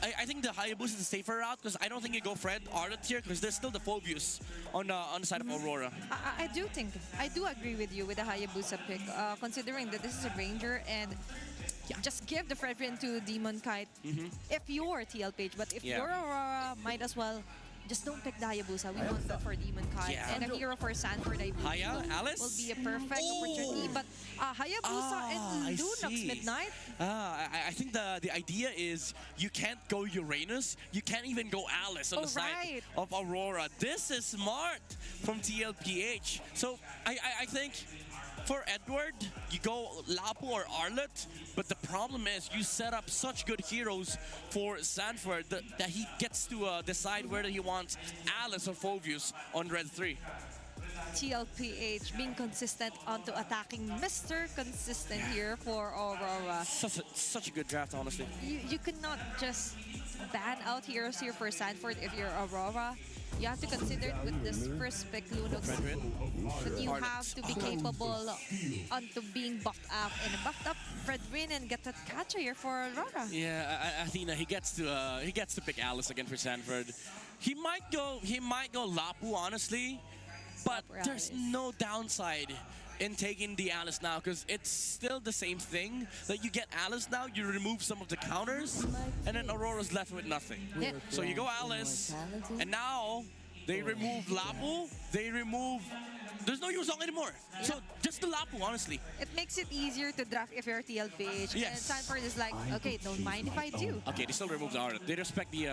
I think the Hayabusa is the safer route because I don't think you go Fred Arlet here because there's still the Phobius on the side of Aurora. I do agree with you with the Hayabusa pick, considering that this is a Ranger and just give the Fredrin to Demon Kite if you're TL Page. But if you're Aurora, might as well just don't pick Hayabusa. We want that for Demon Kite. Yeah. And a hero for Sanford, I believe, Haya, Alice? will be a perfect opportunity. But Hayabusa and Lunox Midnight. I think the idea is you can't go Uranus, you can't even go Alice on the side of Aurora. This is smart from TLPH. So I think for Edward, you go Lapu or Arlet, but the problem is you set up such good heroes for Sanford that he gets to decide whether he wants Alice or Phoveus on Red 3. TLPH being consistent onto attacking Mr. Consistent here for Aurora. Such a good draft, honestly. You cannot just ban out heroes here for Sanford if you're Aurora. You have to consider with this first pick, Lunox, that you have to be capable onto being buffed up and buffed up Fredrin and get that catcher here for Aurora. Yeah, Athena, he gets to pick Alice again for Sanford. He might go Lapu, honestly, but there's no downside in taking the Alice now because it's still the same thing. That you get Alice now, you remove some of the counters, and then Aurora's left with nothing. Yeah. So you go Alice, and now they remove Lapu, they remove... There's no Yuzong anymore. Yeah. So just the Lapu, honestly. It makes it easier to draft if you're TLPH. Yes. And Sanford is like, okay, don't mind if I do. Okay, they still remove the Arlet. They respect the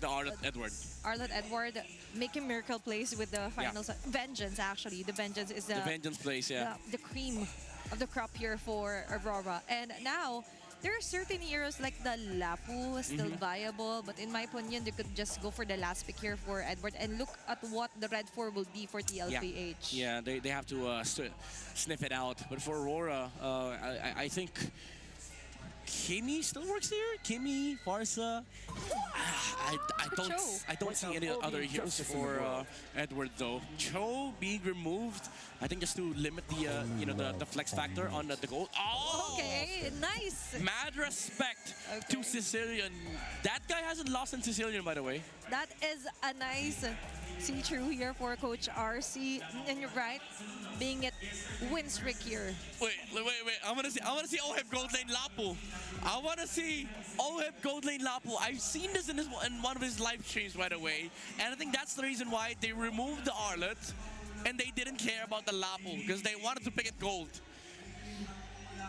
Arlet Edward. Arlet Edward making miracle plays with the finals. Vengeance, actually. The Vengeance is the Vengeance plays, yeah. the cream of the crop here for Aurora. And now, there are certain heroes like the Lapu still viable, but in my opinion, they could just go for the last pick here for Edward and look at what the Red 4 will be for TLPH. Yeah, they have to sniff it out. But for Aurora, I think Kimi still works here. Kimi, Farsa. I don't see any other heroes for Edward though. Cho being removed, I think just to limit the flex factor on the gold. Oh, Okay, nice. Mad respect to Sicilian. That guy hasn't lost in Sicilian, by the way. That is a nice see-through here for Coach RC. And you're right, being it win streak here. Wait. I want to see Oheb Gold Lane Lapu. I want to see Oheb Gold Lane Lapu. I've seen this in one of his live streams, by the way. And I think that's the reason why they removed the Arlet and they didn't care about the Lapu because they wanted to pick it gold.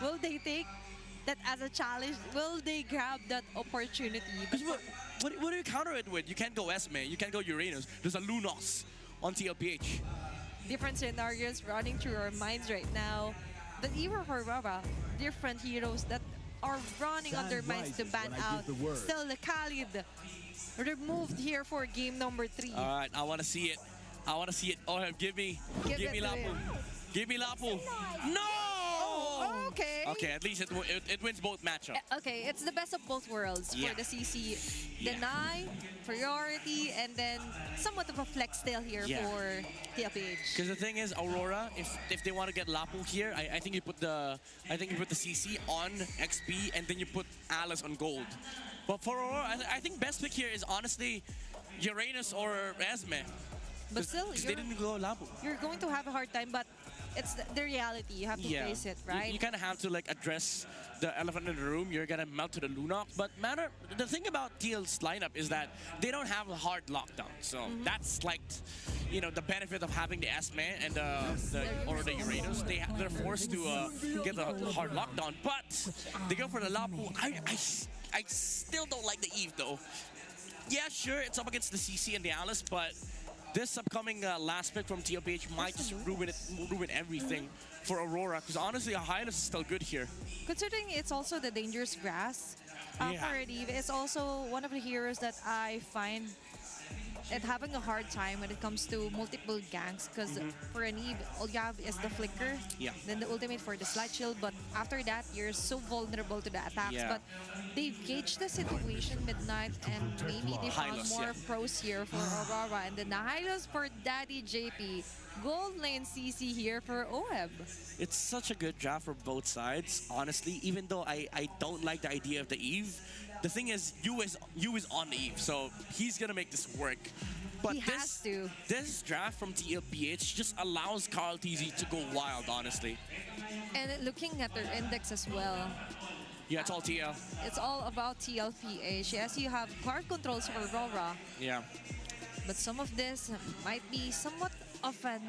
Will they take that as a challenge? Will they grab that opportunity? What do you counter it with? You can't go Esme. You can't go Uranus. There's a Lunox on TLPH. Different scenarios running through our minds right now. But even for Aurora, different heroes that are running on their minds to ban out. Still, the Khalid removed here for game number 3. All right, I want to see it. Oh, give me Lapu. Give me Lapu. No! Okay. Okay, at least it wins both matchups. Okay, it's the best of both worlds for the CC. Yeah. Deny, priority, and then somewhat of a flex still here for TLPH. Because the thing is, Aurora, if they want to get Lapu here, I think you put the CC on XP and then you put Alice on gold. But for Aurora, I think best pick here is honestly Uranus or Esme. But still, they didn't go Lapu. You're going to have a hard time, but it's the reality. You have to face it, right? You kind of have to address the elephant in the room. You're gonna melt to the Lunox. But the thing about TL's lineup is that they don't have a hard lockdown. So that's the benefit of having the Esme and or the Uranus. They're forced to get a hard lockdown. But they go for the Lapu. I still don't like the Eve though. Yeah, sure, it's up against the CC and the Alice, but this upcoming last pick from TLPH might just ruin everything for Aurora. Because honestly, Hylas is still good here. Considering it's also the dangerous grass, for Eve, it's also one of the heroes that I find it having a hard time when it comes to multiple ganks. Because for an Eve, all you have is the flicker, then the ultimate for the slide shield. But after that, you're so vulnerable to the attacks. But they've gauged the situation Midnight, and maybe they found more pros here for Aurora. And then the Hylos for Daddy JP. Gold lane CC here for Oheb. It's such a good draft for both sides, honestly, even though I don't like the idea of the Eve. The thing is, Yu is on the Eve, so he's gonna make this work. But he has to. This draft from TLPH just allows Carl TZ to go wild, honestly. And looking at their index as well, Yeah, it's all TL. It's all about TLPH. Yes, you have card controls for Aurora, Yeah. but some of this might be somewhat of a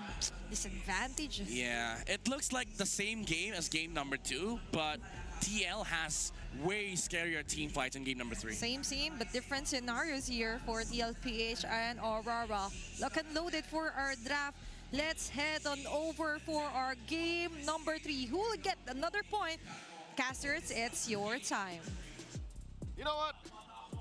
disadvantage. Yeah, it looks like the same game as game number 2, but TL has way scarier team fights in game number 3. Same, but different scenarios here for TLPH and Aurora. Lock and loaded for our draft. Let's head on over for our game number 3. Who will get another point? Casters, it's your time. You know what?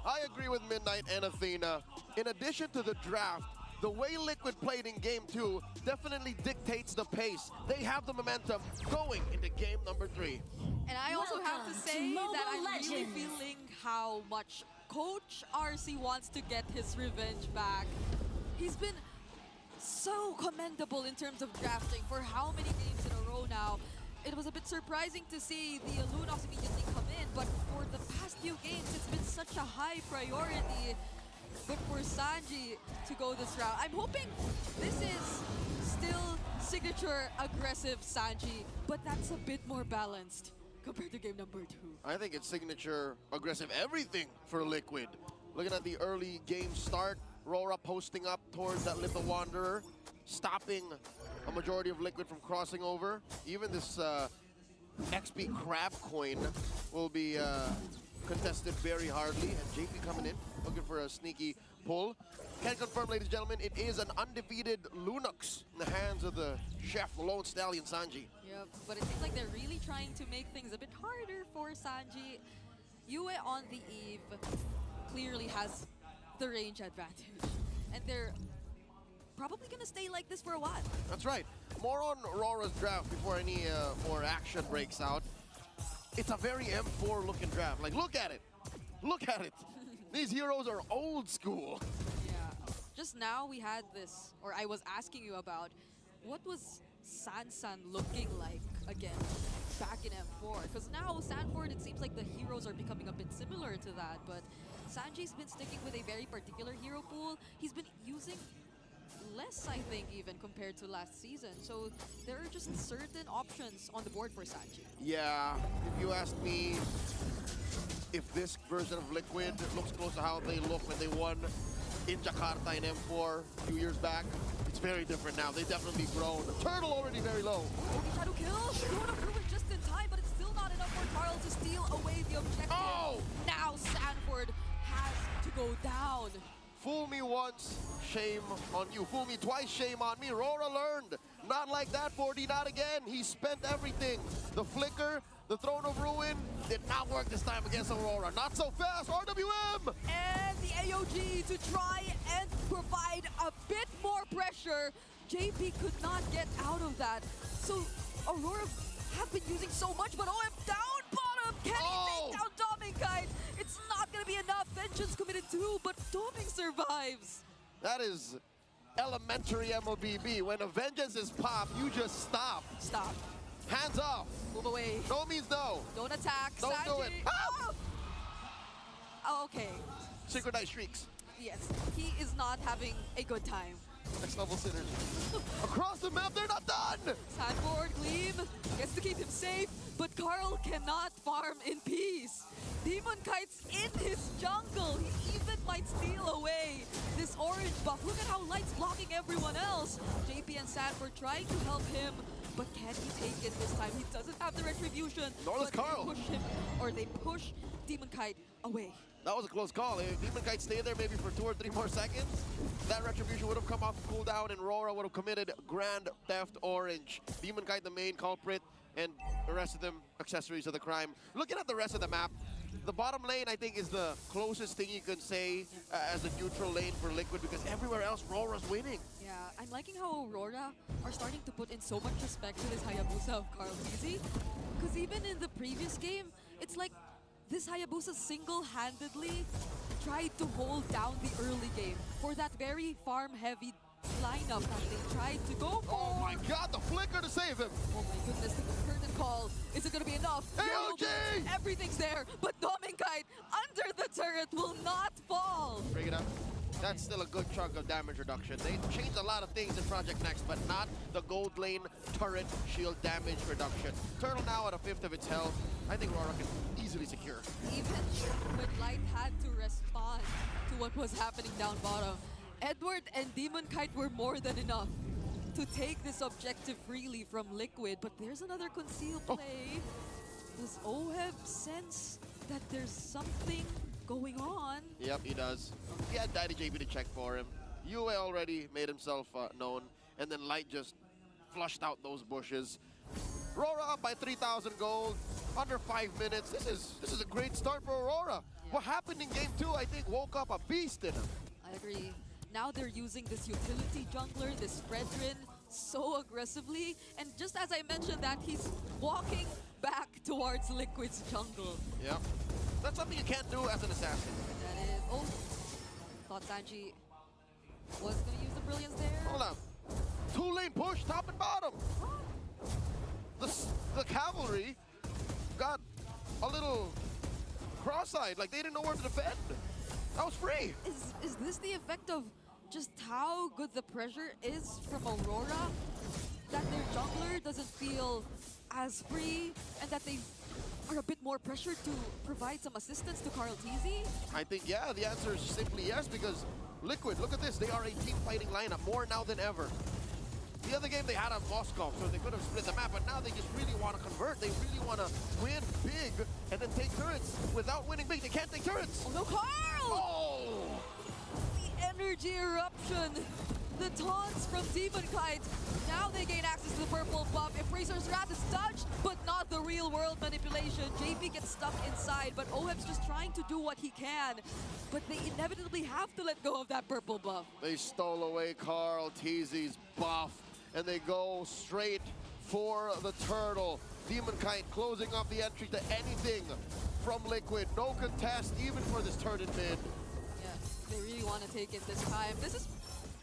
I agree with Midnight and Athena. In addition to the draft, the way Liquid played in Game 2 definitely dictates the pace. They have the momentum going into game number 3. And I also have to Welcome say to Mobile that I'm really Legends. feeling how much Coach RC wants to get his revenge back. He's been so commendable in terms of drafting for how many games in a row now. It was a bit surprising to see the Lunox immediately come in, but for the past few games, it's been such a high priority. But for Sanji to go this route, I'm hoping this is still signature aggressive Sanji, but that's a bit more balanced compared to game number 2. I think it's signature aggressive everything for Liquid. Looking at the early game start, Rora posting up towards that Little Wanderer, stopping a majority of Liquid from crossing over. Even this XP Crab coin will be contested very hardly. And JP coming in, looking for a sneaky pull. Can confirm, ladies and gentlemen, it is an undefeated Lunox in the hands of the chef, the Lone Stallion Sanji. Yep, but it seems like they're really trying to make things a bit harder for Sanji. Yue on the eve clearly has the range advantage. And they're probably gonna stay like this for a while. That's right. More on Aurora's draft before any more action breaks out. It's a very M4 looking draft. Like, look at it. Look at it. These heroes are old school. Yeah. Just now we had this, or I was asking you about, what was Sansan looking like again back in M4? Because now Sanford, it seems like the heroes are becoming a bit similar to that, but Sanji's been sticking with a very particular hero pool. He's been using less, I think, even compared to last season. So there are just certain options on the board for Sanji. Yeah, if you ask me if this version of Liquid looks close to how they look when they won in Jakarta in M4 a few years back, it's very different now. They've definitely grown. The turtle already very low. Okay, Shadow kill. Shadow Ruin just in time, but it's still not enough for Carl to steal away the objective. Oh! Now Sanford has to go down. Fool me once, shame on you. Fool me twice, shame on me. Rora learned. Not like that, 40, not again. He spent everything. The flicker, the Throne of Ruin, did not work this time against Aurora. Not so fast, RWM! And the AOG to try and provide a bit more pressure. JP could not get out of that. So Aurora have been using so much, but OM down bottom. Can he take down Domingkite? It's not going to be enough. Vengeance committed too, but Doming survives. That is elementary MLBB. When a vengeance is popped, you just stop. Stop. Hands off. Move away. No means no. Don't attack. Don't Sanji. do it. Ah! Oh, okay. Synchronized shrieks. Yes, he is not having a good time. Next level synergy. Across the map, they're not done! Sanford, Gleam gets to keep him safe, but Carl cannot farm in peace. Demon Kite's in his jungle. He even might steal away this orange buff. Look at how Light's blocking everyone else. JP and Sanford trying to help him, but can he take it this time? He doesn't have the retribution. Nor does but Carl. They push him, or they push Demon Kite away. That was a close call. If Demon Kite stayed there maybe for 2 or 3 more seconds, that retribution would have come off the cooldown and Rora would have committed Grand Theft Orange. Demon Kite the main culprit and the rest of them accessories of the crime. Looking at the rest of the map, the bottom lane I think is the closest thing you can say as a neutral lane for Liquid because everywhere else Rora's winning. Yeah, I'm liking how Aurora are starting to put in so much respect to this Hayabusa of Carl Easy. Because even in the previous game, it's like this Hayabusa single-handedly tried to hold down the early game for that very farm-heavy lineup that they tried to go for. Oh my god, the flicker to save him! Oh my goodness, the curtain call. Is it going to be enough? AOG! Everything's there, but Domingkite under the turret will not fall. Bring it up. That's still a good chunk of damage reduction. They changed a lot of things in Project Next, but not the gold lane turret shield damage reduction. Turtle now at a fifth of its health. I think Aurora can easily secure. Even when Light had to respond to what was happening down bottom, Edward and Demon Kite were more than enough to take this objective freely from Liquid. But there's another concealed play. Does Oheb sense that there's something going on? Yep, he does. He had Daddy JB to check for him. Yue already made himself known, and then Light just flushed out those bushes. Aurora up by 3,000 gold, under 5 minutes. This is a great start for Aurora. Yeah. What happened in game 2, I think, woke up a beast in him. I agree. Now they're using this utility jungler, this Fredrin, so aggressively. And just as I mentioned that, he's walking back towards Liquid's jungle. Yep. That's something you can't do as an assassin. That is... Oh, thought Sanji was going to use the brilliance there. Hold up. 2-lane push, top and bottom. The cavalry got a little cross-eyed, like they didn't know where to defend. That was free. Is this the effect of just how good the pressure is from Aurora? That their jungler doesn't feel as free and that they are a bit more pressured to provide some assistance to Carl TZ? I think, yeah, the answer is simply yes, because Liquid, look at this. They are a team fighting lineup more now than ever. The other game they had a Moscow, so they could have split the map, but now they just really want to convert. They really want to win big and then take turrets. Without winning big, they can't take turrets. Oh no, Carl! Oh! The energy eruption, the taunts from Demon Kite. Now they gain access to the purple buff. If Razor's Wrath is touched, but not the real world manipulation. JP gets stuck inside, but Oheb's just trying to do what he can. But they inevitably have to let go of that purple buff. They stole away Carl TZ's buff, and they go straight for the turtle. Demon Kite closing off the entry to anything from Liquid. No contest even for this turret in mid. Yeah, they really want to take it this time. This is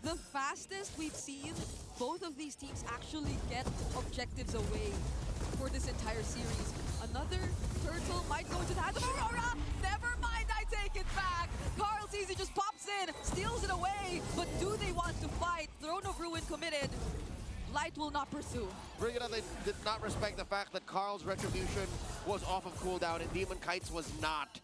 the fastest we've seen both of these teams actually get objectives away for this entire series. Another turtle might go to the hands of Aurora. Never mind, I take it back. Carl TZ just pops in, steals it away. But do they want to fight? Throne of Ruin committed. Light will not pursue. Bring It On, they did not respect the fact that Carl's Retribution was off of cooldown and Demon Kite's was not.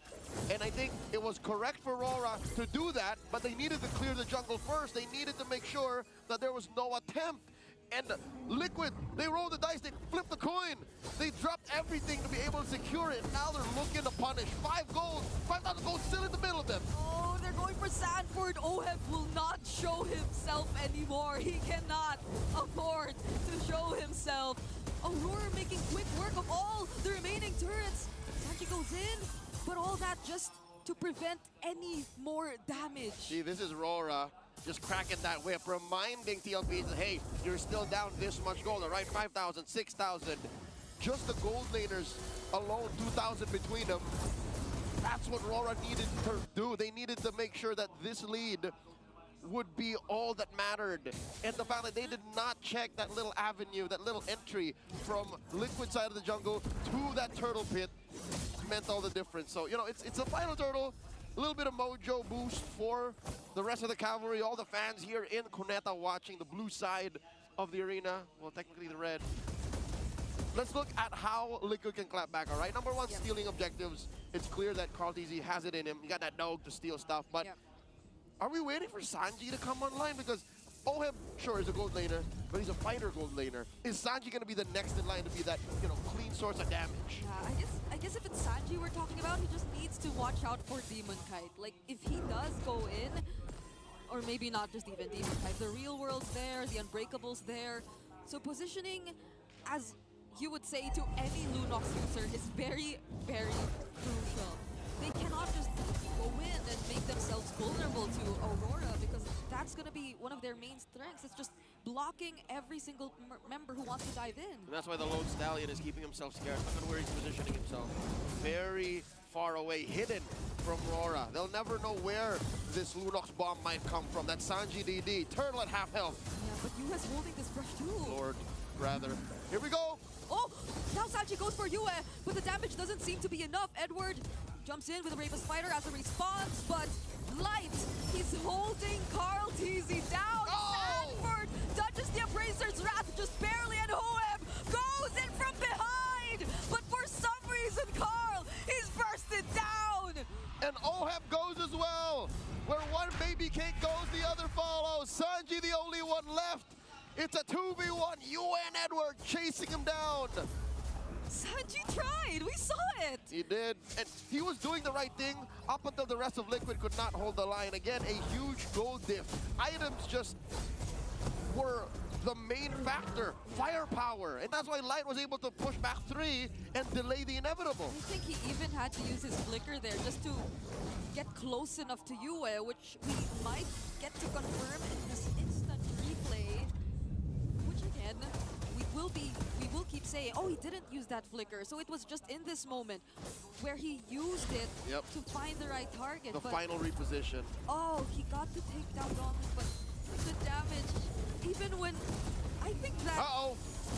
And I think it was correct for Aurora to do that, but they needed to clear the jungle first. They needed to make sure that there was no attempt. And Liquid, they rolled the dice, they flipped the coin. They dropped everything to be able to secure it. Now they're looking to punish. 5 gold, 5,000 gold still in the middle of them. Oh, they're going for Sanford. Oheb will not show himself anymore. He cannot afford to show himself. Aurora making quick work of all the remaining turrets. Sanji goes in, but all that just to prevent any more damage. See, this is Aurora just cracking that whip, reminding TLP that, hey, you're still down this much gold, all right? 5,000, 6,000. Just the gold laners alone, 2,000 between them. That's what Aurora needed to do. They needed to make sure that this lead would be all that mattered. And the fact that they did not check that little avenue, that little entry from Liquid side of the jungle to that turtle pit meant all the difference. So, you know, it's a final turtle. A little bit of mojo boost for the rest of the cavalry, all the fans here in Cuneta watching the blue side of the arena. Well, technically the red. Let's look at how Liquid can clap back, all right? Number one, stealing objectives. It's clear that Carl TZ has it in him. He got that dog to steal stuff, but are we waiting for Sanji to come online? Because Oheb, sure, is a gold laner, but he's a fighter gold laner. Is Sanji going to be the next in line to be that, you know, clean source of damage? Yeah, I guess if it's Sanji we're talking about, he just needs to watch out for Demon Kite. Like, if he does go in, or maybe not just even Demon Kite, the real world's there, the Unbreakable's there. So positioning, as you would say to any Lunox user, is very, very crucial. They cannot just go in and make themselves vulnerable to Aurora, because that's going to be one of their main strengths. It's just blocking every single member who wants to dive in. And that's why the Lone Stallion is keeping himself scared. Look at where he's positioning himself. Very far away, hidden from Aurora. They'll never know where this Lunox bomb might come from. That Sanji DD, turtle at half health. Yeah, but Yue's holding this brush too. Lord, rather. Here we go. Oh, now Sanji goes for Yue, but the damage doesn't seem to be enough. Edward jumps in with a Raven Spider as a response, but Light, he's holding Carl TZ down. Oh! Sanford dodges the Appraiser's Wrath just barely, and Hoeb goes in from behind. But for some reason, Carl, he's bursted down. And Oheb goes as well. Where one baby cake goes, the other follows. Sanji the only one left. It's a 2v1. UN Edward chasing him down. Sanji tried, we saw it. He did, and he was doing the right thing up until the rest of Liquid could not hold the line. Again, a huge gold diff. Items just were the main factor, firepower, and that's why Light was able to push back 3 and delay the inevitable. I think he even had to use his flicker there just to get close enough to Yue, which we might get to confirm in this instant replay, which again, we will keep saying, oh, he didn't use that flicker, so it was just in this moment where he used it to find the right target. The final reposition. Oh, he got to take down Domin, but the damage, even when, I think that... Uh-oh.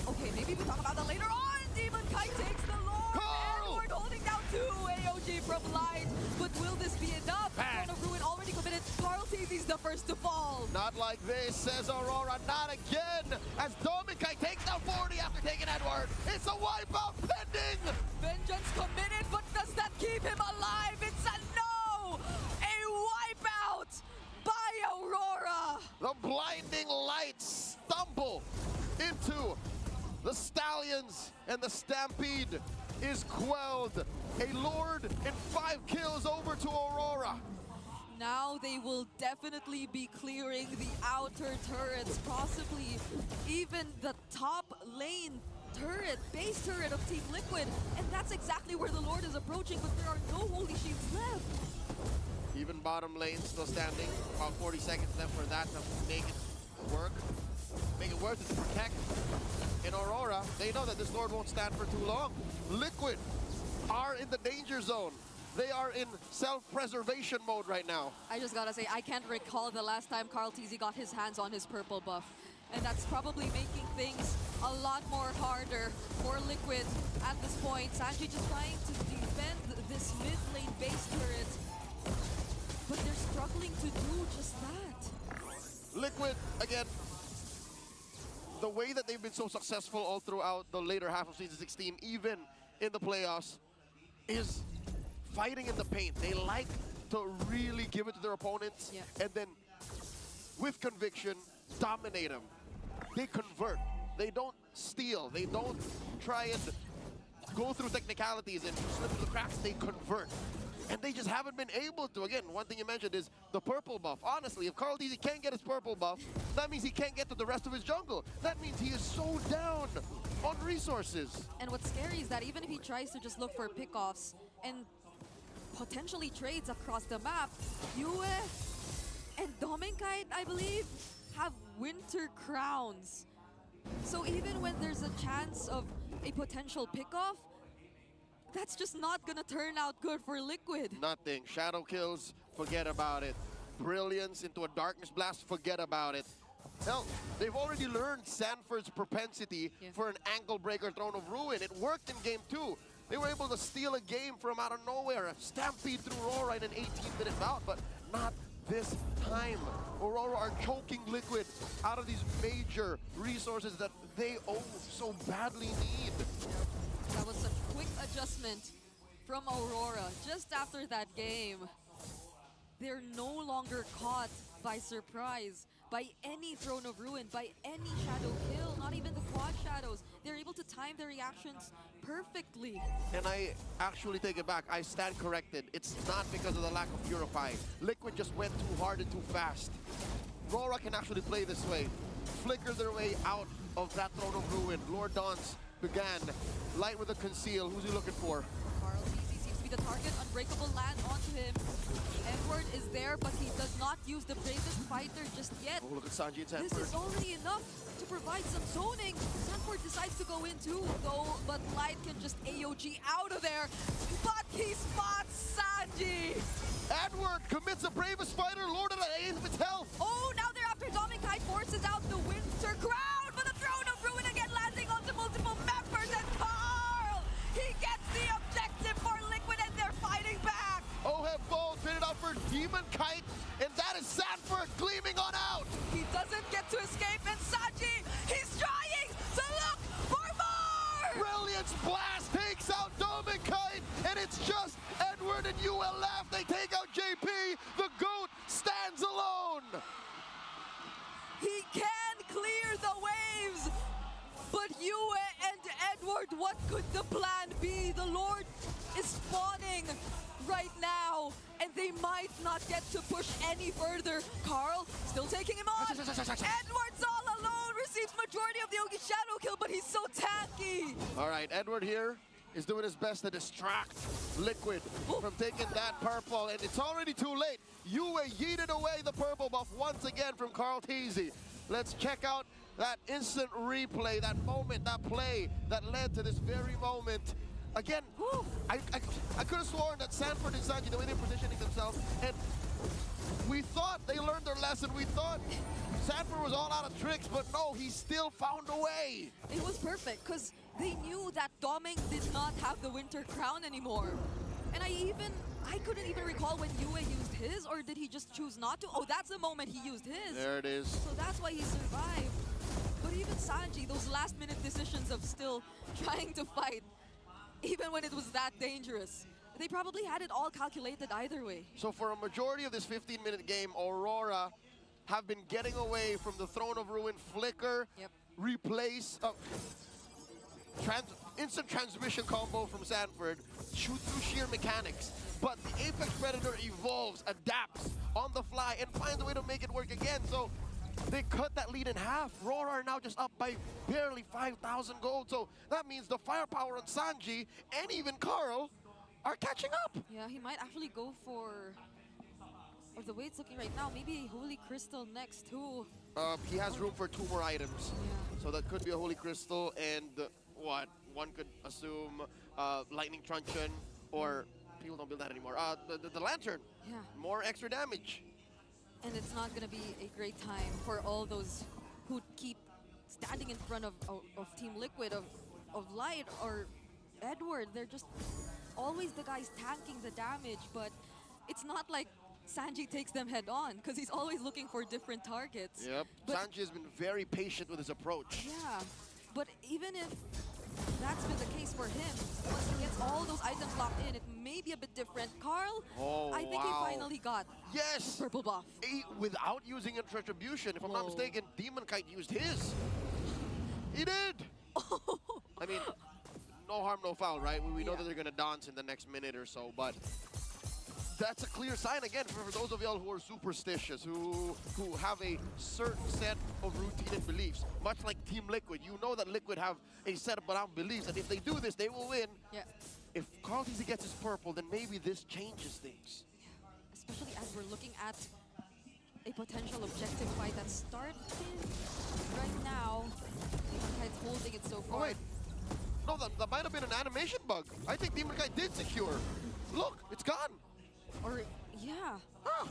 Okay, maybe we talk about that later on. Demon Kite takes the Lord. Edward holding down 2 AOG from Light. But will this be enough? Throne of Ruin already committed. Carl TZ's the first to fall. Not like this, says Aurora. Not again. As Dominkai takes down 40 after taking Edward. It's a wipeout pending. Vengeance committed, but does that keep him alive? It's a no. A wipeout by Aurora. The blinding lights stumble into the Stallions, and the Stampede is quelled. A Lord and 5 kills over to Aurora. Now they will definitely be clearing the outer turrets, possibly even the top lane turret, base turret of Team Liquid. And that's exactly where the Lord is approaching, but there are no Holy Shields left. Even bottom lane still standing. About 40 seconds left for that to make it work. Make it worth it to protect. In Aurora, they know that this Lord won't stand for too long. Liquid are in the danger zone. They are in self-preservation mode right now. I just gotta say, I can't recall the last time Carl TZ got his hands on his purple buff. And that's probably making things a lot more harder for Liquid at this point. Sanji just trying to defend this mid lane base turret. But they're struggling to do just that. Liquid, again, the way that they've been so successful all throughout the later half of Season 16, even in the playoffs, is fighting in the paint. They like to really give it to their opponents and then, with conviction, dominate them. They convert. They don't steal. They don't try and go through technicalities and slip through the cracks. They convert. And they just haven't been able to. Again, one thing you mentioned is the purple buff. Honestly, if Carl TZ can't get his purple buff, that means he can't get to the rest of his jungle. That means he is so down on resources. And what's scary is that even if he tries to just look for pickoffs and potentially trades across the map, Yue and Dominkite, I believe, have winter crowns. So even when there's a chance of a potential pickoff, that's just not gonna turn out good for Liquid. Nothing. Shadow kills, forget about it. Brilliance into a Darkness Blast, forget about it. Hell, they've already learned Sanford's propensity for an ankle breaker Throne of Ruin. It worked in game 2. They were able to steal a game from out of nowhere. A stampede through Aurora in an 18-minute bout, but not this time. Aurora are choking Liquid out of these major resources that they so badly need. That was a quick adjustment from Aurora just after that game. They're no longer caught by surprise by any Throne of Ruin, by any shadow kill, not even the quad shadows. They're able to time their reactions perfectly. And I actually take it back. I stand corrected. It's not because of the lack of Purify. Liquid just went too hard and too fast. Aurora can actually play this way. Flicker their way out of that Throne of Ruin. Lord Dance began. Light with a conceal. Who's he looking for? Carl TZ seems to be the target. Unbreakable land onto him. Edward is there, but he does not use the bravest fighter just yet. Oh, look at Sanji and Sanford. This is already enough to provide some zoning. Sanford decides to go in too, though, but Light can just AOG out of there. But he spots Sanji. Edward commits the bravest fighter, Lord of the Aim with health. Oh, now they're after Dominkite, forces out the Winter Crown, but the Throne of Ruin again landing onto multiple members, and Carl, he gets the objective for Liquid, and they're fighting back. Oheb falls, hit it out for Demon Kite. It's just Edward and UL left. They take out JP. The GOAT stands alone. He can clear the waves, but Yue and Edward, what could the plan be? The Lord is spawning right now, and they might not get to push any further. Carl still taking him on. Edward's all alone, receives majority of the Ogi shadow kill, but he's so tanky. All right, Edward here is doing his best to distract Liquid from taking that purple, and it's already too late. Yue yeeted away the purple buff once again from Carl Teasy. Let's check out that instant replay, that moment, that play that led to this very moment. Again, I could have sworn that Sanford and Sanji, the way they're positioning themselves, and we thought they learned their lesson. We thought Sanford was all out of tricks, but no, he still found a way. It was perfect, because they knew that Doming did not have the Winter Crown anymore. And I couldn't even recall when Yue used his, or did he just choose not to? Oh, that's the moment he used his. There it is. So that's why he survived. But even Sanji, those last-minute decisions of still trying to fight, even when it was that dangerous, they probably had it all calculated either way. So for a majority of this 15-minute game, Aurora have been getting away from the Throne of Ruin flicker, replace, instant transmission combo from Sanford, shoot through sheer mechanics. But the Apex Predator evolves, adapts on the fly, and finds a way to make it work again. So they cut that lead in half. Aurora are now just up by barely 5,000 gold. So that means the firepower on Sanji and even Carl are catching up. Yeah, he might actually go for, or the way it's looking right now, maybe a Holy Crystal next too. He has room for 2 more items. Yeah. So that could be a Holy Crystal and what? One could assume Lightning Truncheon, or people don't build that anymore. The Lantern. Yeah. More extra damage. And it's not going to be a great time for all those who keep standing in front of Team Liquid, of Light or Edward. They're just always the guys tanking the damage, but it's not like Sanji takes them head on, because he's always looking for different targets. Yep. But Sanji has been very patient with his approach. yeah, but even if that's been the case for him, once he gets all those items locked in, it may be a bit different. Carl, I think he finally got yes, purple buff. Without using its retribution. If I'm not mistaken, Demon Kite used his. He did. I mean, no harm, no foul, right? We know that they're going to dance in the next minute or so, but that's a clear sign again for those of y'all who are superstitious, who have a certain set of routine and beliefs. Much like Team Liquid, you know that Liquid have a set of beliefs, and if they do this, they will win. Yeah. If Carl Teasy gets his purple, then maybe this changes things. Yeah. Especially as we're looking at a potential objective fight that's starting right now. Demon Kite's holding it so far. Oh wait, no, that might have been an animation bug. I think Demon Kite did secure. Look, it's gone. Or, yeah. Huh.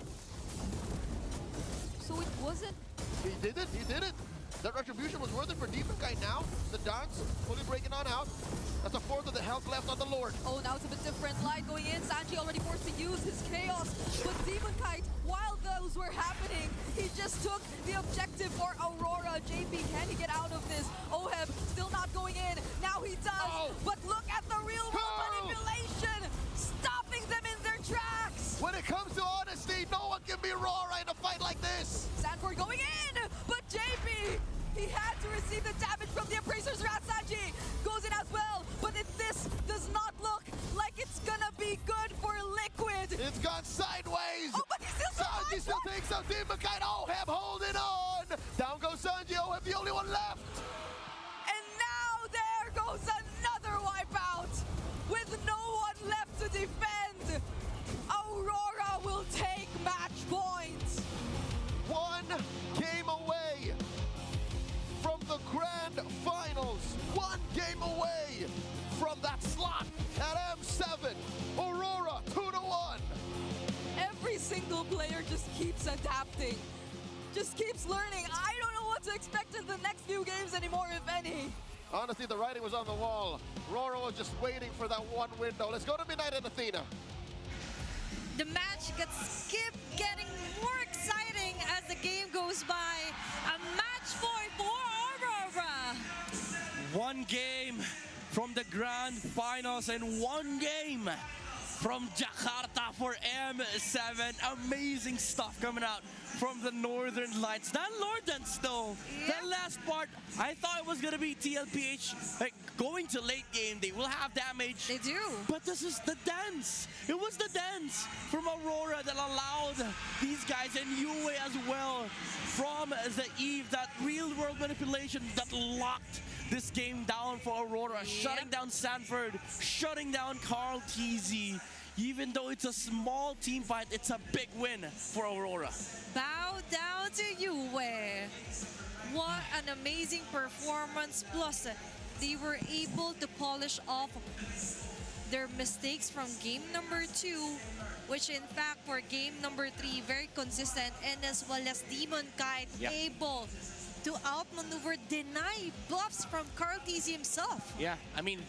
So it wasn't... He did it, he did it. That retribution was worth it for Demon Kite now. The dance, fully breaking on out. That's a fourth of the health left on the Lord. Oh, now it's a bit different. Light going in. Sanji already forced to use his chaos. But Demon Kite, while those were happening, he just took the objective for Aurora. JP, can he get out of this? Oheb still not going in. Now he does. Oh. But look at the real world manipulation. Stopping them in their tracks. When it comes to honesty, no one can be Aurora in a fight like this. Sanford going in. But JP, he had to receive the damage from the Appraiser's Wrath. Sanji goes in as well, but this does not look like it's gonna be good for Liquid. It's gone sideways. Oh, but he still Sanji still takes out Demon Kite. Oheb holding on. Down goes Sanji. Oheb the only one left. And now there goes another wipeout with no one left to defend. Aurora will take match point. One game away from the grand finals. One game away from that slot at M7. Aurora 2-1. Every single player just keeps adapting, just keeps learning. I don't know what to expect in the next few games anymore, if any. Honestly, the writing was on the wall. Aurora was just waiting for that one window. Let's go to Midnight and Athena. The match gets getting more exciting as the game goes by. A match point for Aurora. One game from the grand finals and one game from Jakarta for M7. Amazing stuff coming out from the Northern Lights. That Lord dance though, that last part, I thought it was gonna be TLPH like going to late game. They will have damage. They do. But this is the dance. It was the dance from Aurora that allowed these guys and Yue as well from the Eve, that real world manipulation that locked this game down for Aurora, shutting down Sanford, shutting down Carl TZ. Even though it's a small team fight, it's a big win for Aurora. Bow down to Yue. What an amazing performance. Plus, they were able to polish off their mistakes from game number 2, which in fact for game number 3, very consistent, and as well as Demon Kite able to outmaneuver, deny buffs from Carl TZ himself. Yeah, I mean,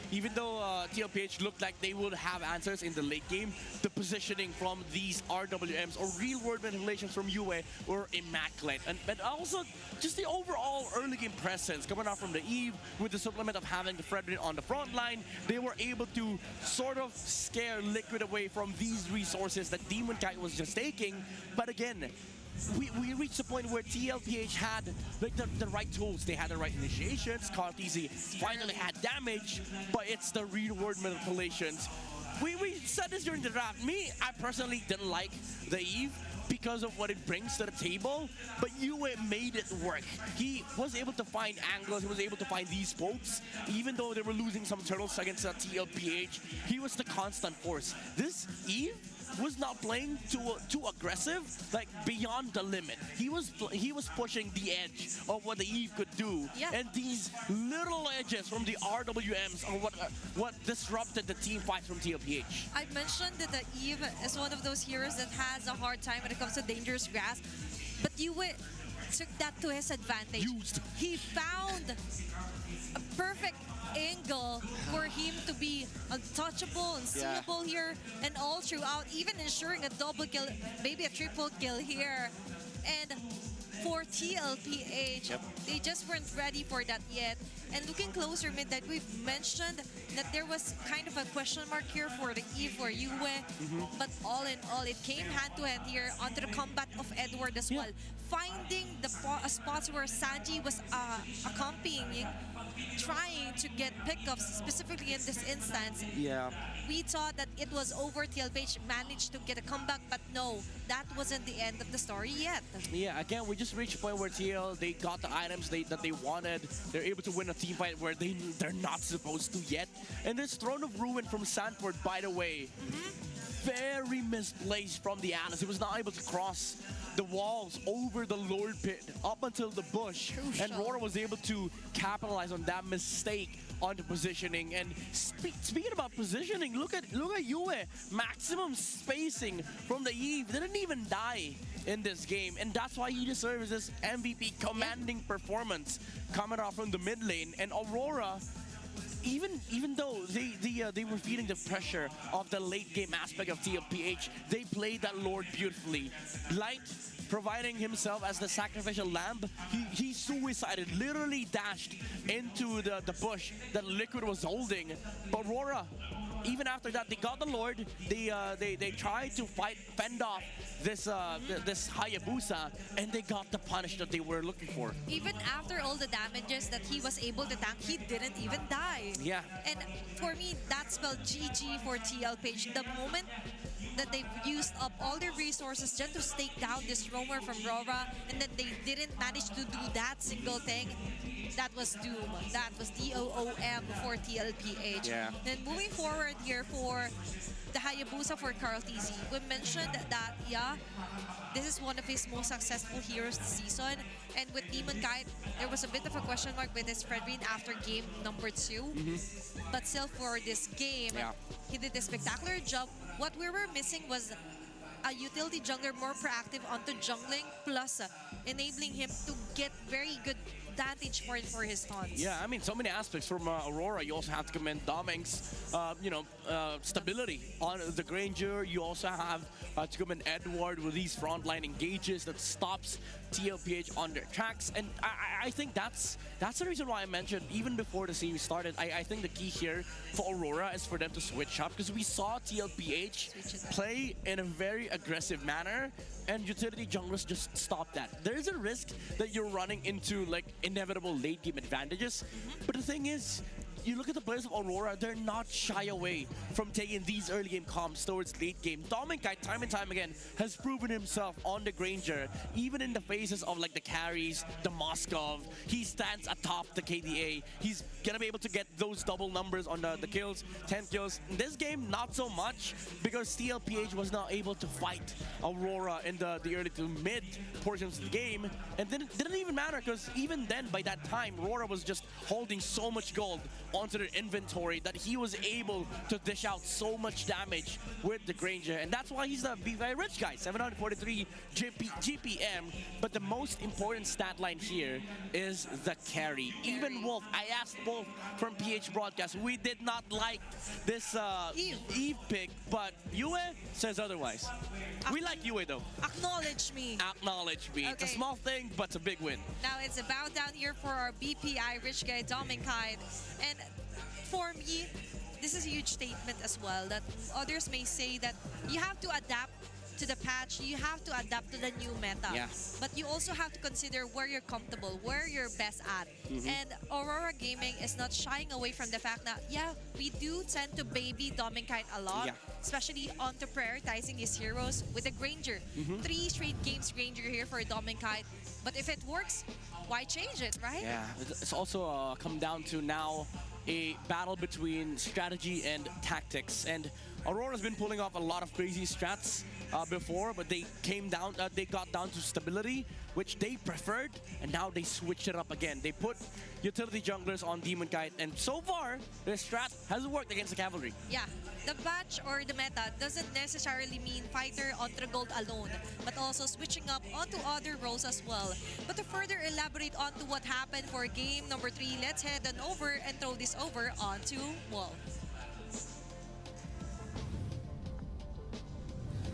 even though TLPH looked like they would have answers in the late game, the positioning from these RWMs or real-world manipulations from Yue were immaculate. But also, just the overall early game presence coming out from the Eve with the supplement of having the Fredrin on the front line, they were able to sort of scare Liquid away from these resources that Demon Kite was just taking. But again, we reached the point where TLPH had like the right tools. They had the right initiations. Carl TZ finally had damage, but it's the real world manipulations. We said this during the draft. I personally didn't like the Eve because of what it brings to the table, but Yue made it work. He was able to find angles, he was able to find these pokes, even though they were losing some turtles against TLPH. He was the constant force. This Eve was not playing too aggressive, like beyond the limit. He was pushing the edge of what the Eve could do, and these little edges from the RWMs are what disrupted the team fight from TLPH. I mentioned that the Eve is one of those heroes that has a hard time when it comes to dangerous grass, but Yue took that to his advantage. He found a perfect angle for him to be untouchable, unseeable here, and all throughout, even ensuring a double kill, maybe a triple kill here. And for TLPH, they just weren't ready for that yet. And looking closer mid, that we've mentioned that there was kind of a question mark here for the Eve for Yue, but all in all, it came hand to hand here onto the combat of Edward as well. Finding the spots where Sanji was accompanying, trying to get pickups, specifically in this instance. We thought that it was over. TLPH managed to get a comeback, but no, that wasn't the end of the story yet. Yeah, again, we just reached a point where TL, they got the items that they wanted. They're able to win a team fight where they're not supposed to yet. And this Throne of Ruin from Sanford, by the way, very misplaced from the Atlas. He was not able to cross the walls over the Lord Pit up until the bush. And Rora was able to capitalize on that mistake on the positioning. And speaking about positioning, look at Yue. Maximum spacing from the Eve. Didn't even die in this game. And that's why he deserves this MVP commanding performance coming off from the mid lane. And Aurora, even though they were feeling the pressure of the late game aspect of TLPH, they played that Lord beautifully. Light providing himself as the sacrificial lamb, he suicided, literally dashed into the bush that Liquid was holding. But Aurora, even after that, they got the Lord. They tried to fend off this Hayabusa, and they got the punish that they were looking for. Even after all the damages that he was able to tank, he didn't even die. Yeah. And for me, that spelled GG for TLPH. The moment that they've used up all their resources just to stake down this roamer from Rora, and then they didn't manage to do that single thing, that was doom. That was DOOM for TLPH. Yeah. Then moving forward here for the Hayabusa for Carl TZ. We mentioned that, this is one of his most successful heroes this season. And with Demon Kite, there was a bit of a question mark with his Fredrin after game number 2. But still, for this game, he did a spectacular job. What we were missing was a utility jungler more proactive onto jungling, plus enabling him to get very good advantage for his taunts. Yeah, I mean, so many aspects from Aurora. You also have to commend Doming's, stability on the Granger. You also have to commend Edward with these frontline engages that stops TLPH on their tracks. And I think that's the reason why I mentioned, even before the series started, I think the key here for Aurora is for them to switch up, because we saw TLPH play in a very aggressive manner, and utility junglers just stop that. There is a risk that you're running into like inevitable late game advantages, but the thing is, you look at the players of Aurora, they're not shy away from taking these early game comps towards late game. Dominkite, time and time again, has proven himself on the Granger, even in the faces of like the carries, the Moskov. He stands atop the KDA. He's gonna be able to get those double numbers on the kills, 10 kills. In this game, not so much, because TLPH was not able to fight Aurora in the early to mid portions of the game. And then it didn't even matter, because even then, by that time, Aurora was just holding so much gold onto their inventory that he was able to dish out so much damage with the Granger. And that's why he's the Be Very Rich guy, 743 GPM. But the most important stat line here is the carry. Even Wolf, I asked Wolf from PH Broadcast, we did not like this Eve pick, but Yue says otherwise. We like Yue though. Acknowledge me. Acknowledge me. It's a small thing, but it's a big win. Now it's a bow down here for our BPI rich guy Dominkite. And for me, this is a huge statement as well, that others may say that you have to adapt to the patch, you have to adapt to the new meta. Yeah. But you also have to consider where you're comfortable, where you're best at. And Aurora Gaming is not shying away from the fact that, yeah, we do tend to baby Dominkite a lot, especially onto prioritizing his heroes with the Granger. 3 straight games Granger here for Dominkite. But if it works, why change it, right? Yeah, it's also come down to now a battle between strategy and tactics. And Aurora's been pulling off a lot of crazy strats before, but they got down to stability, which they preferred, and now they switched it up again. They put utility junglers on Demonkite, and so far, their strat has worked against the cavalry. Yeah, the patch or the meta doesn't necessarily mean fighter onto the gold alone, but also switching up onto other roles as well. But to further elaborate onto what happened for game number 3, let's head on over and throw this over onto Wolf.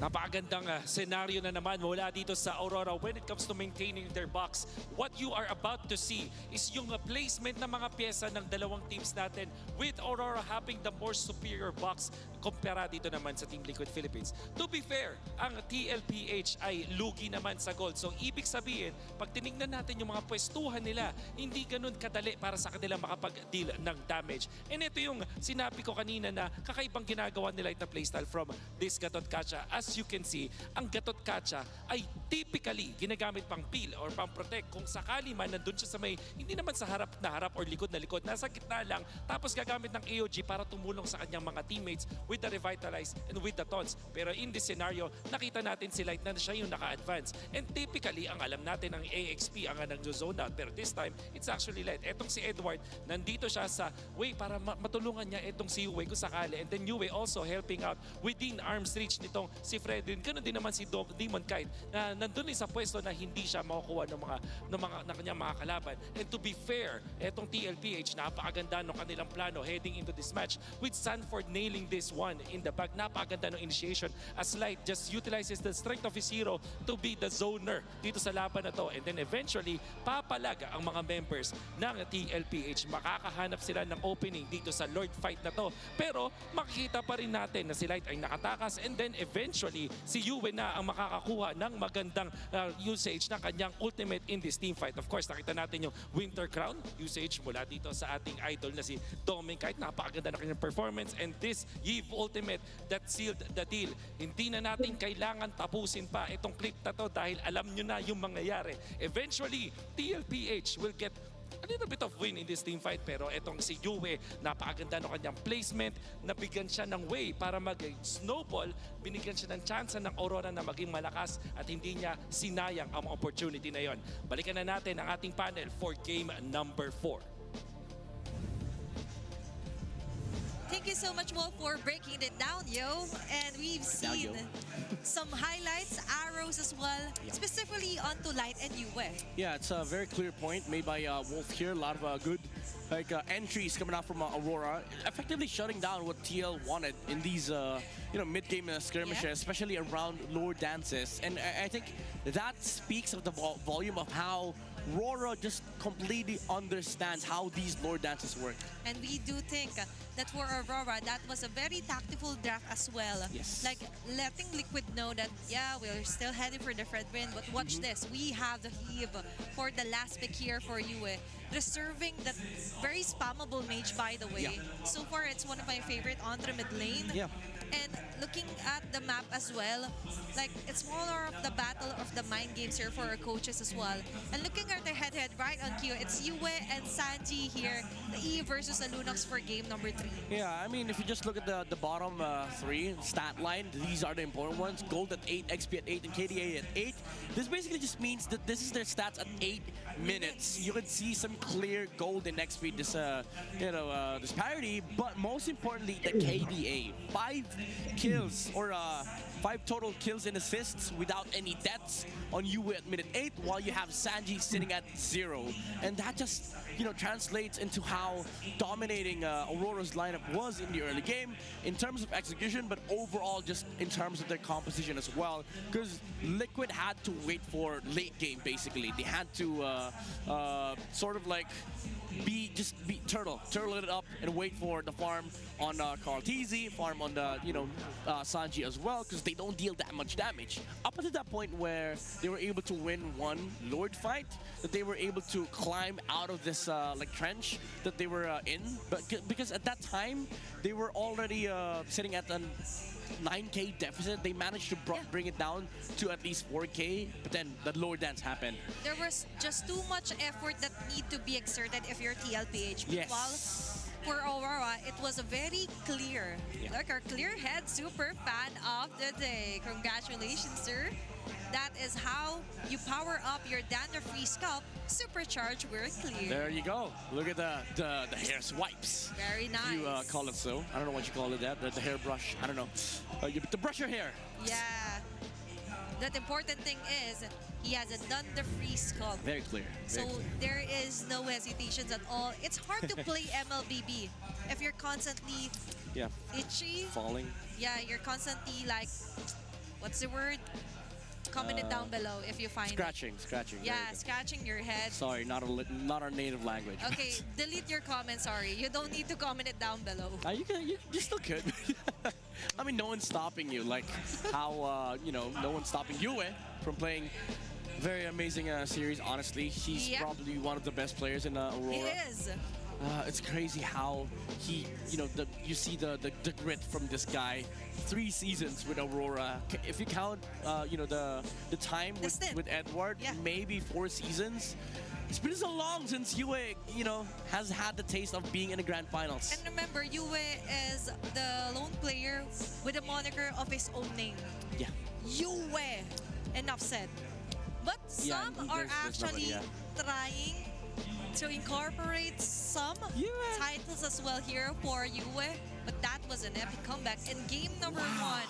Napakagandang senaryo na naman mula dito sa Aurora when it comes to maintaining their box. What you are about to see is yung placement ng mga pyesa ng dalawang teams natin, with Aurora having the more superior box kumpara dito naman sa Team Liquid Philippines. To be fair, ang TLPH ay lugi naman sa gold. So ibig sabihin, pag tinignan natin yung mga pwestuhan nila, hindi ganun kadali para sa kanila makapag-deal ng damage. And ito yung sinabi ko kanina na kakaibang ginagawa nila ito playstyle from this Gatot Kacha. As you can see, ang Gatot Kacha ay typically ginagamit pang peel or pang protect. Kung sakali man nandun siya sa may, hindi naman sa harap na harap or likod na likod, nasa gitna lang, tapos gagamit ng AOG para tumulong sa kanyang mga teammates with the Revitalize and with the taunts. Pero in this scenario, nakita natin si Light na siya yung naka-advance. And typically, ang alam natin ang AXP ang nag-zone out. Pero this time, it's actually Light. Etong si Edward, nandito siya sa way para matulungan niya etong si Yue kung sakali. And then Yue also helping out within arm's reach nitong si Fredin. Ganun din naman si Demonkite na nandun sa pwesto na hindi siya makukuha ng kanyang mga kalaban. And to be fair, etong TLPH, napakaganda ng kanilang plano heading into this match with Sanford nailing this one in the back. Napakaganda ng initiation as Light just utilizes the strength of his hero to be the zoner dito sa laban na to. And then eventually, papalag ang mga members ng TLPH. Makakahanap sila ng opening dito sa Lord fight na to. Pero makikita pa rin natin na si Light ay nakatakas, and then eventually si Yue na ang makakakuha ng magandang usage ng kanyang ultimate in this team fight. Of course, nakita natin yung Winter Crown usage mula dito sa ating idol na si Dominkite. Napakaganda na kanyang performance, and this Yve ultimate that sealed the deal. Hindi na natin kailangan tapusin pa itong clip na to dahil alam nyo na yung mangyayari. Eventually, TLPH will get a little bit of win in this team fight, pero etong si Yue, napakaganda ng kanyang placement, nabigyan siya ng way para mag-snowball, binigyan siya ng chance ng Aurora na maging malakas at hindi niya sinayang ang opportunity na yon. Balikan na natin ang ating panel for game number 4. Thank you so much, Wolf, for breaking it down, yo. And we've Down, seen yo. some highlights, arrows as well, specifically onto Light and Yue. Yeah, it's a very clear point made by Wolf here. A lot of good entries coming out from Aurora, effectively shutting down what TL wanted in these mid-game skirmishes, especially around lower dances. And I think that speaks of the volume of how Aurora just completely understands how these lower dances work. And we do think that for Aurora, that was a very tactical draft as well. Yes. Like letting Liquid know that, yeah, we're still heading for the Fred win, but watch this. We have the heave for the last pick here for Yue. Reserving that very spammable mage, by the way. Yeah. So far, it's one of my favorite on the mid lane. Yeah. And looking at the map as well, like it's more of the battle of the mind games here for our coaches as well. And looking at the head-to-head right on cue, it's Yue and Sanji here, the E versus the Lunox for game number 3. Yeah, I mean, if you just look at the bottom 3 stat line, these are the important ones. Gold at 8, XP at 8, and KDA at 8. This basically just means that this is their stats at 8 minutes. You can see some clear gold and XP disparity, but most importantly, the KDA. 5 kills or 5 total kills and assists without any deaths on Yue at minute 8, while you have Sanji sitting at 0. And that just translates into how dominating Aurora's lineup was in the early game in terms of execution, but overall just in terms of their composition as well, because Liquid had to wait for late game. Basically they had to sort of like turtle it up and wait for the farm on Carl TZ, farm on the Sanji as well, because they don't deal that much damage. Up until that point where they were able to win one Lord fight, that they were able to climb out of this trench that they were in, but because at that time they were already sitting at an 9k deficit, they managed to bring it down to at least 4k, but then the lower dance happened. There was just too much effort that need to be exerted if you're TLPH. Yes. While for Aurora, it was a very clear, like our clear head super fan of the day. Congratulations, sir. That is how you power up your Dander Free Scalp. Supercharged, we're clear. There you go. Look at the hair swipes. Very nice. You call it so. I don't know what you call it. The hair brush. I don't know. To brush your hair. Yeah. That important thing is he has a Dander Free Scalp. Very clear. Very So clear. there is no hesitations at all. It's hard to play MLBB if you're constantly itchy. Falling. Yeah, you're constantly like, what's the word? Comment it down below if you find Scratching. it. Yeah, scratching your head. Sorry, not our native language. Okay, delete your comment, sorry. You don't need to comment it down below. You still could. I mean, no one's stopping you. Like how, no one's stopping Yue from playing very amazing series, honestly. He's probably one of the best players in Aurora. He is. It's crazy how he, you see the grit from this guy. 3 seasons with Aurora. If you count, the time with Edward, maybe 4 seasons. It's been so long since Yue, has had the taste of being in the grand finals. And remember, Yue is the lone player with a moniker of his own name. Yeah. Yue. Enough said. But some are actually trying to incorporate some titles as well here for Yue, but that was an epic comeback in game number 1.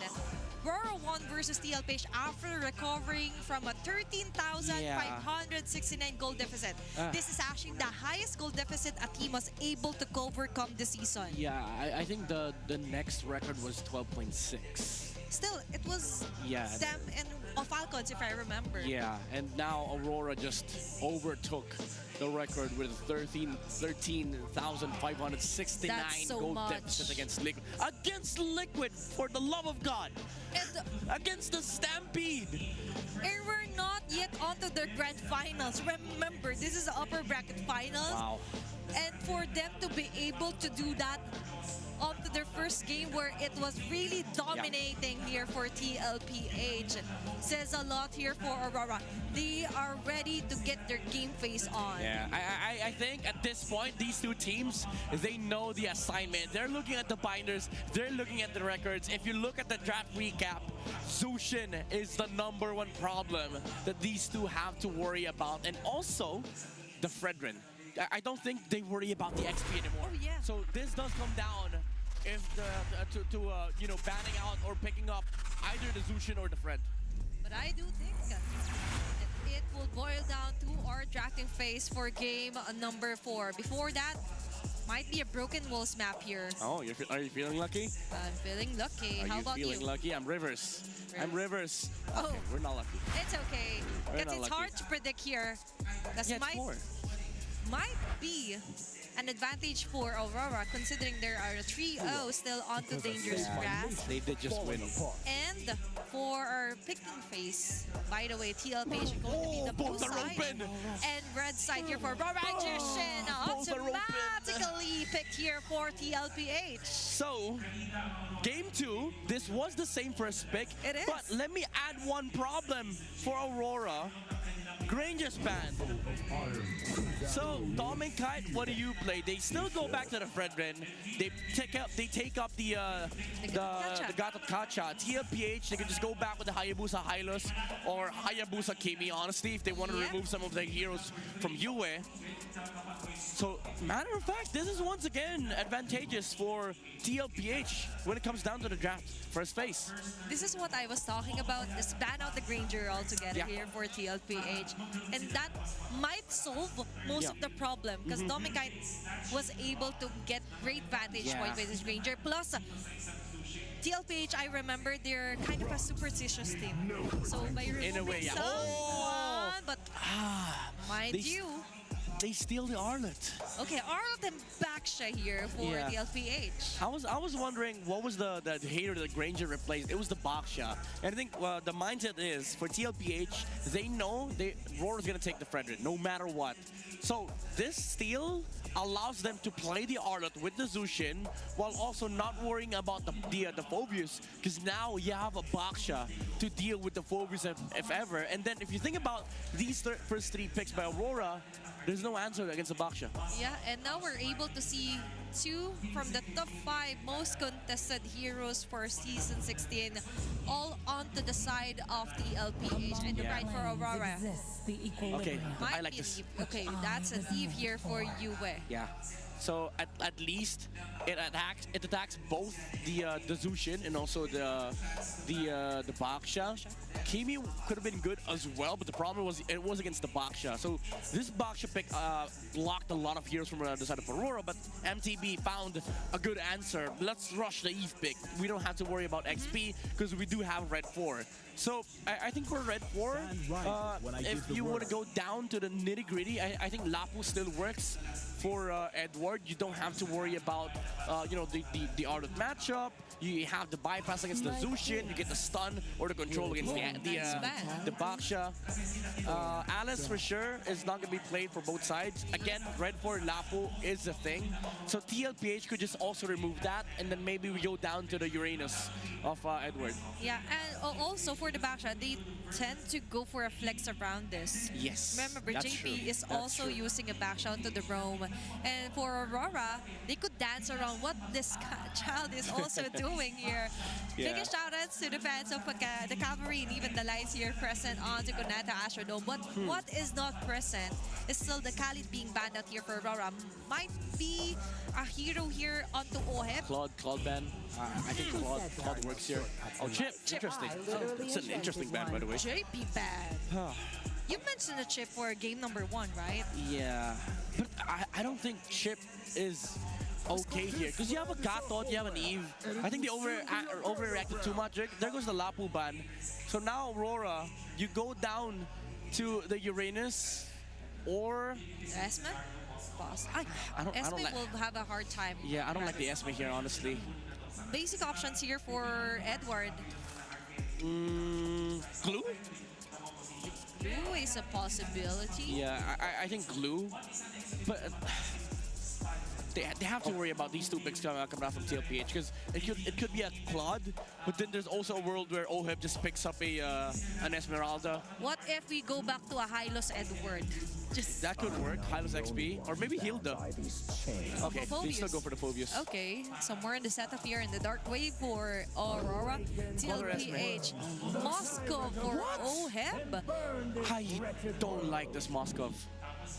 Aurora won versus TLPH after recovering from a 13,569 goal deficit. This is actually the highest goal deficit a team was able to overcome this season. Yeah, I think the next record was 12.6. Still, it was them and Falcons, if I remember. Yeah, and now Aurora just overtook the record with 13,569 goal deficit against Liquid. Against Liquid, for the love of God! Against the Stampede! And we're not yet onto the grand finals. Remember, this is the upper bracket finals. Wow. And for them to be able to do that onto their first game where it was really dominating here for TLPH says a lot here for Aurora. They are ready to get their game face on. Yeah, I think at this point, these two teams, they know the assignment. They're looking at the binders. They're looking at the records. If you look at the draft recap, Zushin is the #1 problem that these two have to worry about. And also, the Fredrin. I don't think they worry about the XP anymore. Oh, yeah. So this does come down if you know, banning out or picking up either the Zushin or the Fred. But I do think that it will boil down to our drafting phase for game number 4. Before that, might be a broken walls map here. Oh, are you feeling lucky? I'm feeling lucky. Are How you about feeling you? lucky? I'm Rivers. I'm Rivers. Oh. Okay, we're not lucky. It's okay. We're Because not it's lucky. hard to predict here. That Yeah, it's 4. might be an advantage for Aurora, considering there are 3-0 still onto dangerous grass. They did just win. And for our picking phase, by the way, TLPH is going to be the blue both are side open. and red side here for Aurora. Jushin both are open. automatically picked here for TLPH. So, game 2, this was the same first pick. It is. But let me add one problem for Aurora. Granger's banned. So, Dom and Kite, what do you play? They still go back to the Fredrin. They take up the Gatot Kacha. TLPH, they can just go back with the Hayabusa Hylos or Hayabusa Kimi, honestly, if they want to Yep. remove some of their heroes from Yue. So, matter of fact, this is once again advantageous for TLPH when it comes down to the draft first phase. This is what I was talking about. Just ban out the Granger altogether Yeah. here for TLPH. And that might solve most of the problem because Domikite was able to get great vantage point with his Granger. Plus, TLPH, I remember they're kind of a superstitious team. So by removing In a way, yeah. someone, but mind They- you, They steal the Arlet. okay, Arlt and Baksha here for Yeah. TLPH. I was wondering what was the hater that Granger replaced. It was the Baksha. And I think the mindset is for TLPH, they know Roar's gonna take the Frederick no matter what. So this steal allows them to play the Arlet with the Zushin while also not worrying about the Phobius, because now you have a Baksha to deal with the Phobius if ever. And then if you think about these first 3 picks by Aurora, there's no answer against the Baksha. Yeah, and now we're able to see 2 from the top 5 most contested heroes for Season 16 all onto the side of the LPH and the right for Aurora. Okay, Might I like be this. an Eve. Okay, that's an Eve here for Yue. Yeah. So at least it attacks both the Zushin and also the Baksha. Kimi could have been good as well, but the problem was it was against the Baksha. So this Baksha pick blocked a lot of heroes from the side of Aurora, but MTB found a good answer. Let's rush the Eve pick. We don't have to worry about XP because we do have Red 4. So I think for Red 4, if you want to go down to the nitty-gritty, I think Lapu still works. For Edward, you don't have to worry about you know, the art of matchup. You have the bypass against the Zushin, you get the stun or the control against the Baksha. Alice for sure is not going to be played for both sides. Again, Red 4 Lapu is the thing. So TLPH could just also remove that, and then maybe we go down to the Uranus of Edward. Yeah, and also for the Baksha, they tend to go for a flex around this. Yes, Remember, that's JP true. is That's also true. using a Baksha onto the roam. And for Aurora, they could dance around what this child is also doing here. Yeah. Big shout outs to the fans of the Cavalry and even the lights here present on the Gunata Astrodome. But what is not present is still the Khalid being banned out here for Aurora. Might be a hero here onto Oheb. Claude ban. I think Claude works here. Oh, Chip. Interesting. It's an interesting ban, by the way. JP ban. You mentioned the chip for game number 1, right? Yeah, but I don't think Chip is okay here because you have a Gatot, you have an Eve. I think they overreacted too much. There goes the Lapu ban. So now Aurora, you go down to the Uranus or Esme? Boss. I don't Esme like. will have a hard time. Yeah, I don't like the Esme here, honestly. Basic options here for Edward. Glue? Blue is a possibility. Yeah, I think Glue, but they have to worry about these 2 picks coming out from TLPH because it could be a Claude, but then there's also a world where Oheb just picks up an Esmeralda. What if we go back to a Hylos Edward? Just That could work. Hylos XP or maybe Hilda. Okay, they still go for the Phobius. okay, somewhere in the setup here in the dark wave for Aurora. TLPH. Moscow for Oheb. I don't like this Moskov.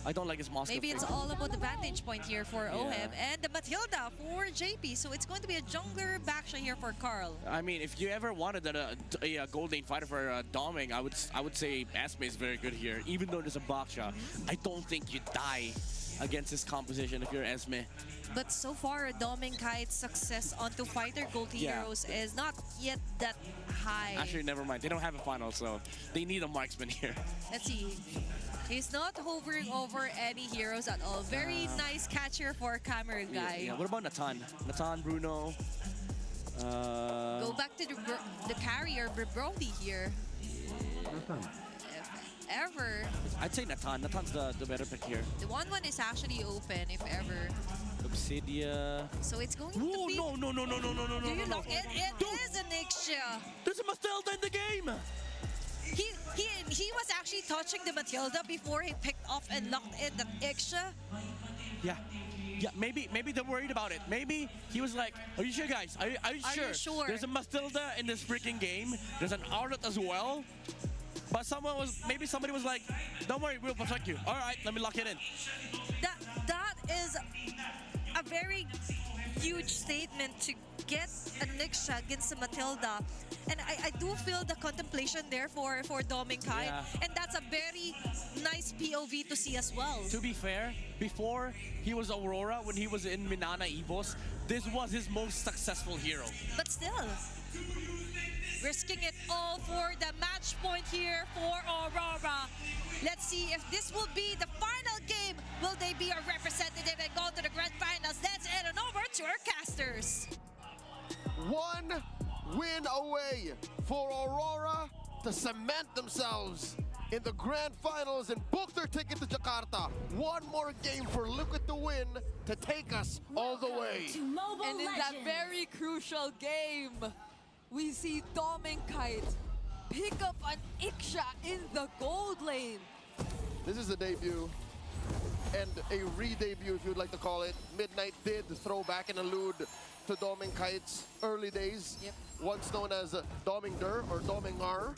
I don't like his monster. Maybe it's all about the vantage point here for OHEB and the Matilda for JP. So it's going to be a jungler backshot here for Carl. I mean, if you ever wanted a gold lane fighter for Doming, I would say Esme is very good here. Even though there's a box shot, I don't think you die against his composition if you're Esme. But so far, Doming Kite's success onto fighter gold heroes is not yet that high. Actually, never mind. They don't have a final, so they need a marksman here. Let's see. He's not hovering over any heroes at all. Very nice catcher for Camera Guy. Yeah. What about Natan? Natan, Bruno. Go back to the carrier, Brody here. If ever. I'd say Natan. Natan's the better pick here. The 1-1 is actually open, if ever. Obsidia. So it's going to be... No. Do you lock it? It is an Ixia. There's a Matilda in the game! He was actually touching the Matilda before he picked off and locked in the Ixia. Yeah, maybe they're worried about it. Maybe he was like, are you sure, guys? Are you sure? you sure? There's a Matilda in this freaking game. There's an Arlet as well. But maybe somebody was like, don't worry, we'll protect you. All right, let me lock it in. That is a very huge statement to get a Ixia against a Matilda. And I do feel the contemplation there for Doming Kai. Yeah. And that's a very nice POV to see as well. To be fair, before he was Aurora, when he was in Minana Evos, this was his most successful hero. But still, risking it all for the match point here for Aurora. Let's see if this will be the final game. Will they be a representative and go to the grand finals? Let's head on over to our casters. One win away for Aurora to cement themselves in the grand finals and book their ticket to Jakarta. One more game for Liquid to win to take us all the way. And in that very crucial game, we see Doming Kite pick up an Ixia in the gold lane. This is a debut and a re-debut, if you'd like to call it. Midnight did throw back and allude to Doming Kite's early days, once known as Doming Der or Doming R.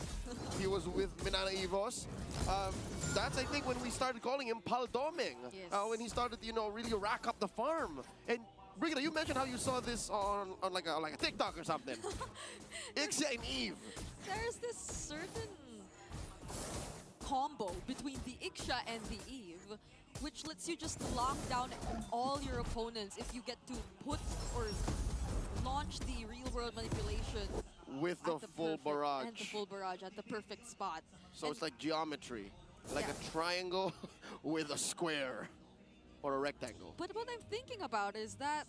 He was with Minana Evos. That's, I think, when we started calling him Pal Doming. When he started, really rack up the farm. And Brigitte, you mentioned how you saw this on like a TikTok or something. Ixia and Eve. There's this certain combo between the Ixia and the Eve, which lets you just lock down all your opponents if you get to put or launch the real-world manipulation with the full barrage. And the full barrage at the perfect spot. So it's like geometry, like a triangle with a square or a rectangle. But what I'm thinking about is that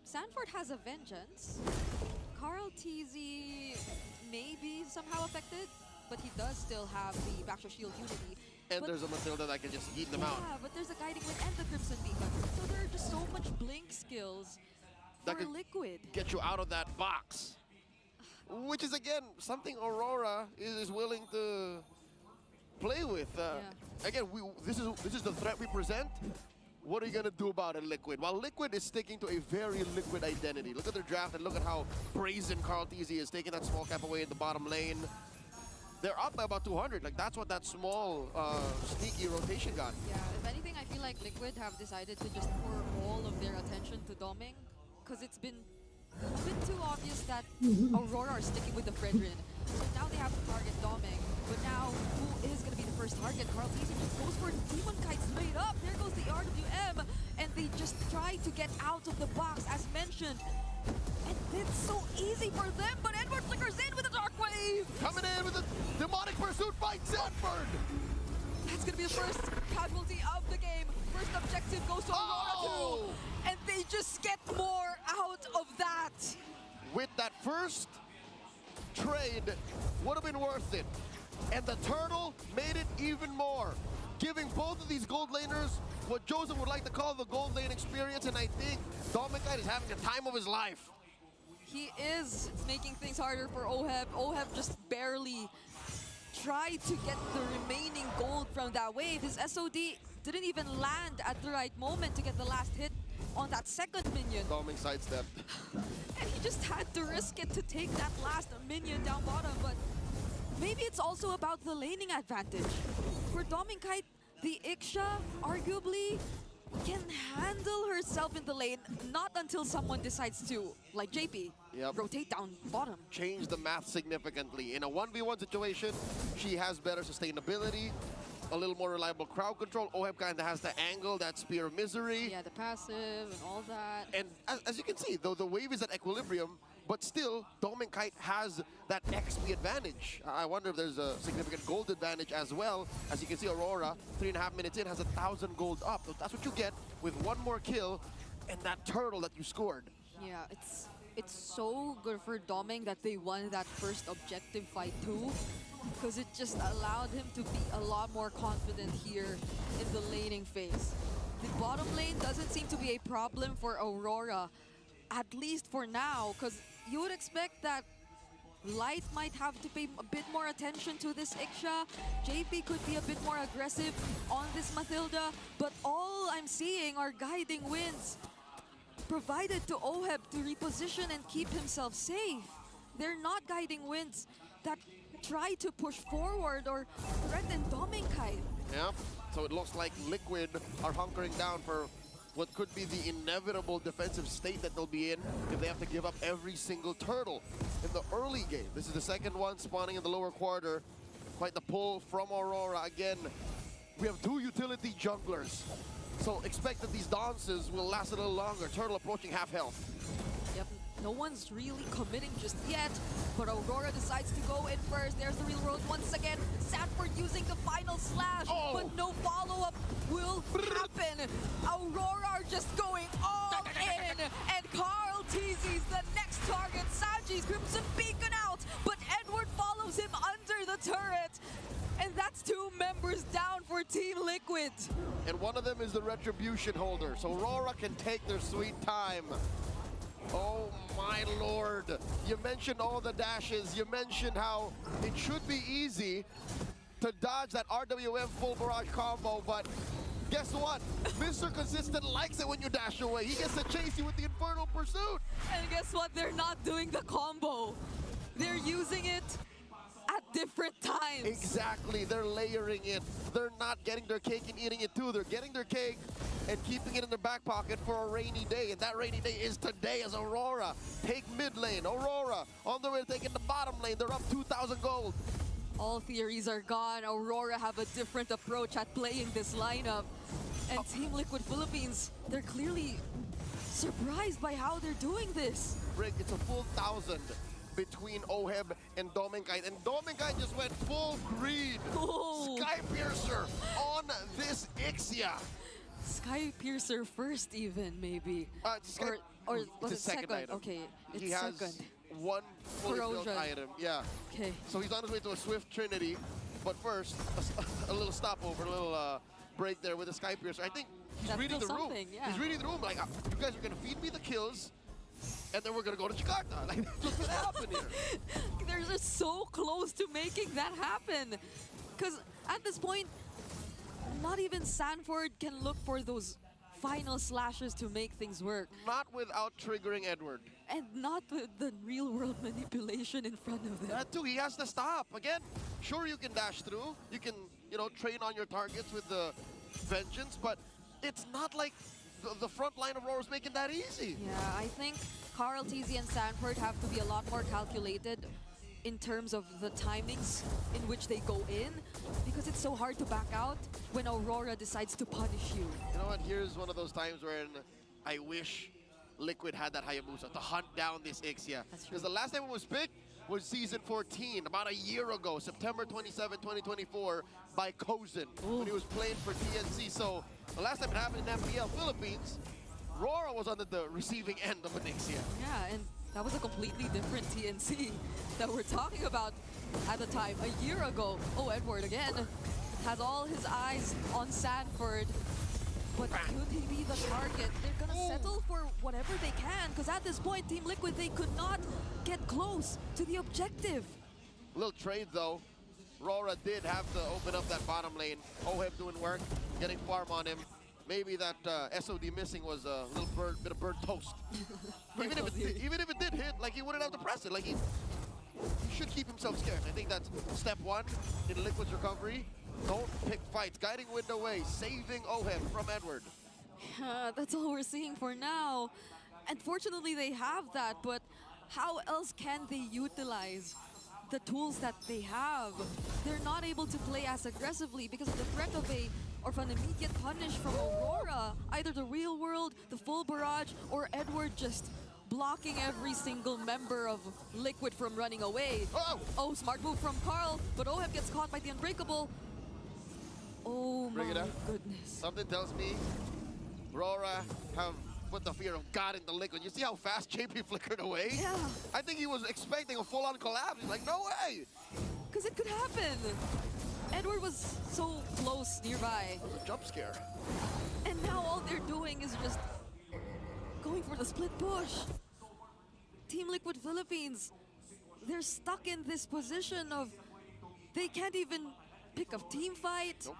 Sanford has a vengeance. Carl TZ may be somehow affected, but he does still have the Backshot Shield Unity. And there's a Matilda that can just eat them out. Yeah, but there's a Guiding Wind and the Crimson Beacon. So there are just so much blink skills that for could Liquid. Get you out of that box. Which is, again, something Aurora is willing to play with. Again, this is the threat we present. What are you going to do about it, Liquid? While Liquid is sticking to a very Liquid identity. Look at their draft and look at how brazen Carl TZ is taking that small cap away in the bottom lane. They're up by about 200. Like, that's what that small, sneaky rotation got. Yeah, if anything, I feel like Liquid have decided to just pour all of their attention to Doming, because it's been a bit too obvious that Aurora are sticking with the Fredrin. So now they have to target Doming. But now, who is going to be the first target? Carl TZ just goes for Demon Kite straight up. There goes the RWM. And they just try to get out of the box, as mentioned. And it's so easy for them, but Edward flickers in with a Dark Wave! Coming in with a demonic pursuit by Sanford! That's gonna be the first casualty of the game. First objective goes to Aurora 2. And they just get more out of that. With that first trade, would have been worth it. And the turtle made it even more. Giving both of these gold laners what Joseph would like to call the gold lane experience, and I think Doming Kite is having the time of his life. He is making things harder for OHEB. OHEB just barely tried to get the remaining gold from that wave. His SOD didn't even land at the right moment to get the last hit on that second minion. Doming sidestepped. And he just had to risk it to take that last minion down bottom, but maybe it's also about the laning advantage. For Doming Kite, the Iksha arguably can handle herself in the lane, not until someone decides to, like JP, Yep. rotate down bottom. Change the math significantly. In a 1v1 situation, she has better sustainability, a little more reliable crowd control. Oheb kind of has the angle, that spear of misery. Yeah, the passive and all that. And as you can see, though the wave is at equilibrium, but still, Kite has that XP advantage. I wonder if there's a significant gold advantage as well. As you can see, Aurora, 3.5 minutes in, has 1,000 gold up. So that's what you get with one more kill and that turtle that you scored. Yeah, it's so good for Doming that they won that first objective fight too, because it just allowed him to be a lot more confident here in the laning phase. The bottom lane doesn't seem to be a problem for Aurora, at least for now, because you would expect that Light might have to pay a bit more attention to this Iksha. JP could be a bit more aggressive on this Mathilda, but all I'm seeing are guiding winds provided to Oheb to reposition and keep himself safe. They're not guiding winds that try to push forward or threaten Kite. Yeah, so it looks like Liquid are hunkering down for what could be the inevitable defensive state that they'll be in if they have to give up every single turtle in the early game. This is the second one spawning in the lower quarter. Quite the pull from Aurora. Again, we have two utility junglers. So expect that these dances will last a little longer. Turtle approaching half health. Yep, no one's really committing just yet, but Aurora decides to go in first. There's the real world once again. Sanford using the final slash, but no follow-up will happen. Aurora are just going all in, and Carl teases the next target. Sanji's Crimson Beacon out, but Edward follows him under the turret. And that's two members down for Team Liquid. And one of them is the Retribution holder, so Aurora can take their sweet time. Oh my lord. You mentioned all the dashes. You mentioned how it should be easy to dodge that RWM full barrage combo, but guess what? Mr. Consistent likes it when you dash away. He gets to chase you with the Infernal Pursuit. And guess what? They're not doing the combo. They're using it at different times. Exactly, they're layering it. They're not getting their cake and eating it too. They're getting their cake and keeping it in their back pocket for a rainy day. And that rainy day is today as Aurora take mid lane. Aurora on their way to taking the bottom lane. They're up 2,000 gold. All theories are gone. Aurora have a different approach at playing this lineup. And Team Liquid Philippines, they're clearly surprised by how they're doing this. Rick, it's a full 1,000 between Oheb and Kite. And Kite just went full greed. Oh. Sky Piercer on this Ixia. Sky Piercer first even, maybe. Or was it second? Item. Okay, it's he has second. one fully built Corrosion. item. Yeah. Okay. So he's on his way to a Swift Trinity. But first, a little stopover, a little break there with the Sky Piercer. I think he's That's reading the still room. something, yeah. He's reading the room like, you guys are going to feed me the kills, and then we're going to go to Jakarta. Like, that's what's going to happen here. They're just so close to making that happen. Because at this point, not even Sanford can look for those final slashes to make things work. Not without triggering Edward. And not with the real world manipulation in front of them. That too, he has to stop. Again, sure you can dash through. You can, train on your targets with the Vengeance, but it's not like the front line of Aurora's making that easy. Yeah, I think Carl, TZ, and Sanford have to be a lot more calculated in terms of the timings in which they go in, because it's so hard to back out when Aurora decides to punish you. You know what? Here's one of those times where I wish Liquid had that Hayabusa to hunt down this Ixia. Because the last time it was picked was Season 14, about a year ago, September 27, 2024, by Kozin, when he was playing for TNC. So the last time it happened in MPL Philippines, Aurora was on the receiving end of an Ixia. Yeah, and that was a completely different TNC that we're talking about at the time. A year ago, Edward again has all his eyes on Sanford. But could he be the target? They're gonna settle for whatever they can, because at this point, Team Liquid, they could not get close to the objective. Little trade though. Aurora did have to open up that bottom lane. Oheb doing work, getting farm on him. Maybe that SOD missing was a little bit of burnt toast. even if it did hit, like he wouldn't have to press it. Like he should keep himself scared. I think that's step one in Liquid's recovery. don't pick fights. Guiding wind away, saving Oheb from Edward. That's all we're seeing for now. Unfortunately, they have that, but how else can they utilize the tools that they have? They're not able to play as aggressively because of the threat of an immediate punish from Aurora. Either the real world, the full barrage, or Edward just blocking every single member of Liquid from running away. Oh, smart move from Carl, but Oheb gets caught by the Unbreakable. Oh my goodness. Something tells me Aurora have put the fear of God into Liquid. You see how fast JP flickered away? Yeah. I think he was expecting a full-on collapse. He's like, no way! Because it could happen. Edward was so close nearby. That was a jump scare. And now all they're doing is just going for the split push. Team Liquid Philippines, they're stuck in this position of they can't even pick a team fight. Nope.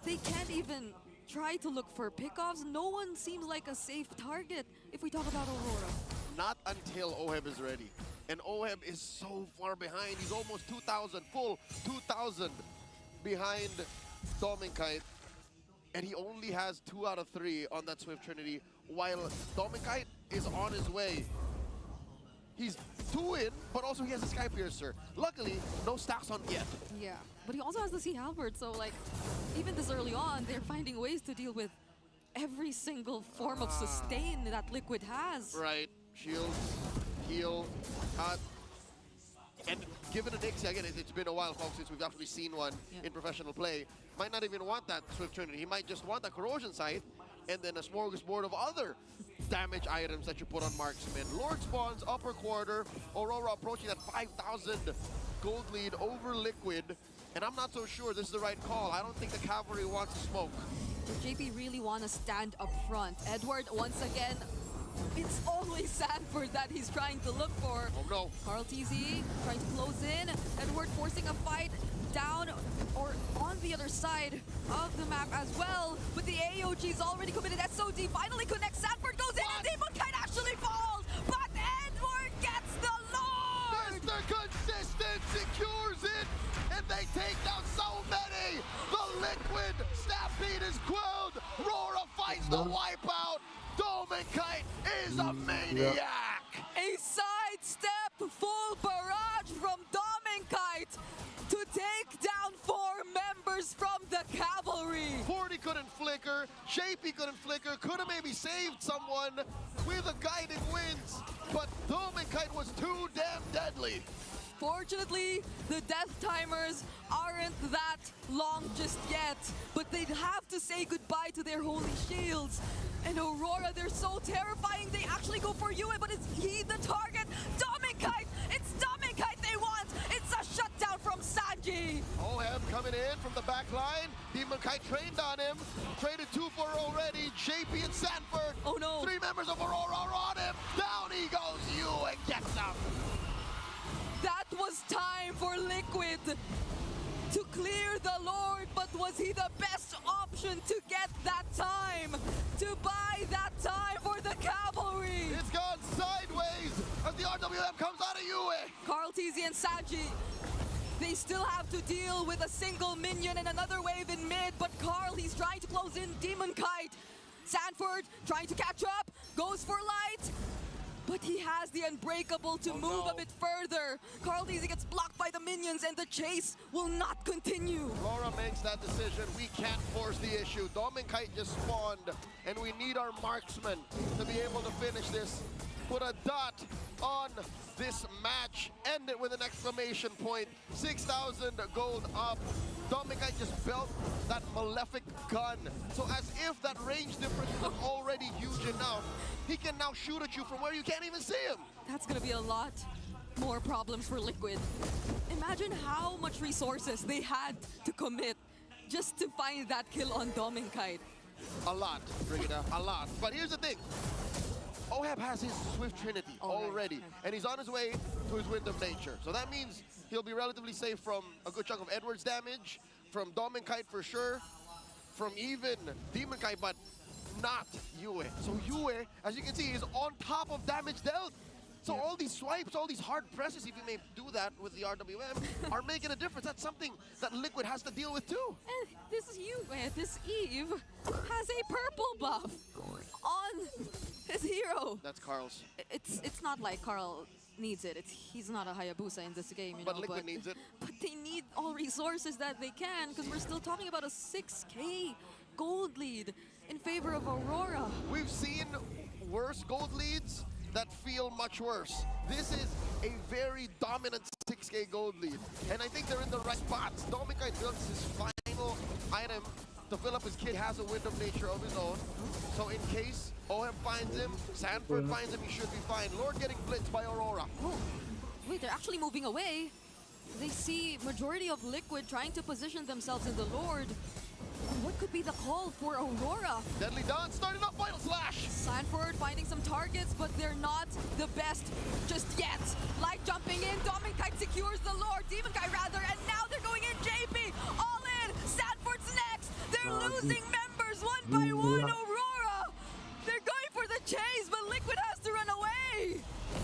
They can't even try to look for pickoffs. No one seems like a safe target if we talk about Aurora. Not until Oheb is ready. And Oheb is so far behind. He's almost 2,000, full 2,000 behind Dominkite. And he only has 2 out of 3 on that Swift Trinity, while Dominkite is on his way. He's 2 in, but also he has a Sky Piercer. Luckily, no stacks on yet. Yeah, but he also has the Sea Halberd, so like, even this early on, they're finding ways to deal with every single form of sustain that Liquid has. Right, shield, heal, cut. And given an Ixia, again, it's been a while, folks, since we've actually seen one in professional play. Might not even want that Swift Trinity. He might just want that Corrosion Scythe, and then a smorgasbord of other damage items that you put on Marksman. Lord spawns, upper quarter, Aurora approaching that 5,000 gold lead over Liquid, and I'm not so sure this is the right call. I don't think the Cavalry wants to smoke. The JP really want to stand up front. Edward, once again, it's always Sanford that he's trying to look for. Oh no. Carl TZ trying to close in. Edward forcing a fight down or on the other side of the map as well. But the AOG is already committed. SOD finally connects. Sanford goes in and Demonkite actually falls. But Edward gets the Lord! Mr. Consistent secures it, and they take down so many. The Liquid Stampede is quelled. Aurora finds the wipeout. Dominkite is a maniac! A sidestep full barrage from Dominkite to take down 4 members from the Cavalry. 40 couldn't flicker, JP couldn't flicker, could have maybe saved someone with a guiding winds, but Dominkite was too damn deadly. Fortunately, the death timers aren't that long just yet, but they'd have to say goodbye to their holy shields. And Aurora, they're so terrifying, they actually go for Yue, but is he the target? Dominkite! It's Dominkite they want! It's a shutdown from Sanji! Oheb coming in from the back line. Demonkite trained on him. Traded 2 for already. JP and Sanford. Oh no! 3 members of Aurora are on him. Down he goes. Yue gets him. That was time for Liquid to clear the Lord, but was he the best option to get that time? To buy that time for the Cavalry? It's gone sideways as the RWM comes out of Yue. Carl TZ and Sanji, they still have to deal with a single minion and another wave in mid, but Carl, he's trying to close in Demonkite. Sanford trying to catch up, goes for light. But he has the Unbreakable to move a bit further. Carl TZ gets blocked by the minions and the chase will not continue. Aurora makes that decision. We can't force the issue. Dominkite just spawned, and we need our marksman to be able to finish this. Put a dot on this match. End it with an exclamation point. 6,000 gold up. Dominkite just built that malefic gun. So as if that range difference was already huge enough, he can now shoot at you from where you can't even see him. That's gonna be a lot more problems for Liquid. Imagine how much resources they had to commit just to find that kill on Dominkite. A lot, Brigida, a lot. But here's the thing. Oheb has his Swift Trinity already, and he's on his way to his Wind of Nature. So that means he'll be relatively safe from a good chunk of Edward's damage, from Dominkite for sure, from even Demonkite, but not Yue. So Yue, as you can see, is on top of damage dealt. So all these swipes, all these hard presses, if you may do that with the RWM, are making a difference. That's something that Liquid has to deal with too. And this Eve has a purple buff on his hero. That's Carl's. It's not like Carl needs it. He's not a Hayabusa in this game, you But know. Liquid needs it. But they need all resources that they can, because we're still talking about a 6K gold lead in favor of Aurora. We've seen worse gold leads that feel much worse. This is a very dominant 6K gold lead. And I think they're in the right spots. Domikite builds his final item to fill up his kit, has a wind of nature of his own. So in case OM finds him, Sanford finds him, he should be fine. Lord getting blitzed by Aurora. Oh, wait, they're actually moving away. They see majority of Liquid trying to position themselves in the Lord. What could be the call for Aurora? Deadly Dawn started up Vital Slash. Sanford finding some targets, but they're not the best just yet. Light jumping in, Domikite secures the Lord, Demon Guy rather, and now they're going in, JP, all in, Sanford's next. They're losing members one by one, Aurora. They're going for the chase, but Liquid has to run away.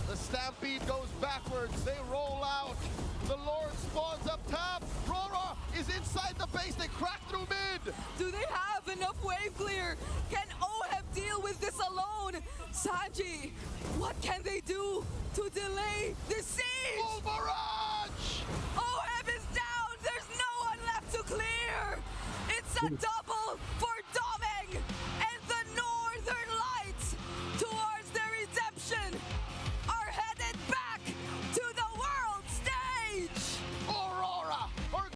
The Stampede goes backwards, they roll out. The Lord spawns up top. Aurora is inside the base, they crack through mid. Do they have enough wave clear? Can OHEB deal with this alone? Sanji, what can they do to delay the siege? Full barrage! OHEB is down! There's no one left to clear! It's a double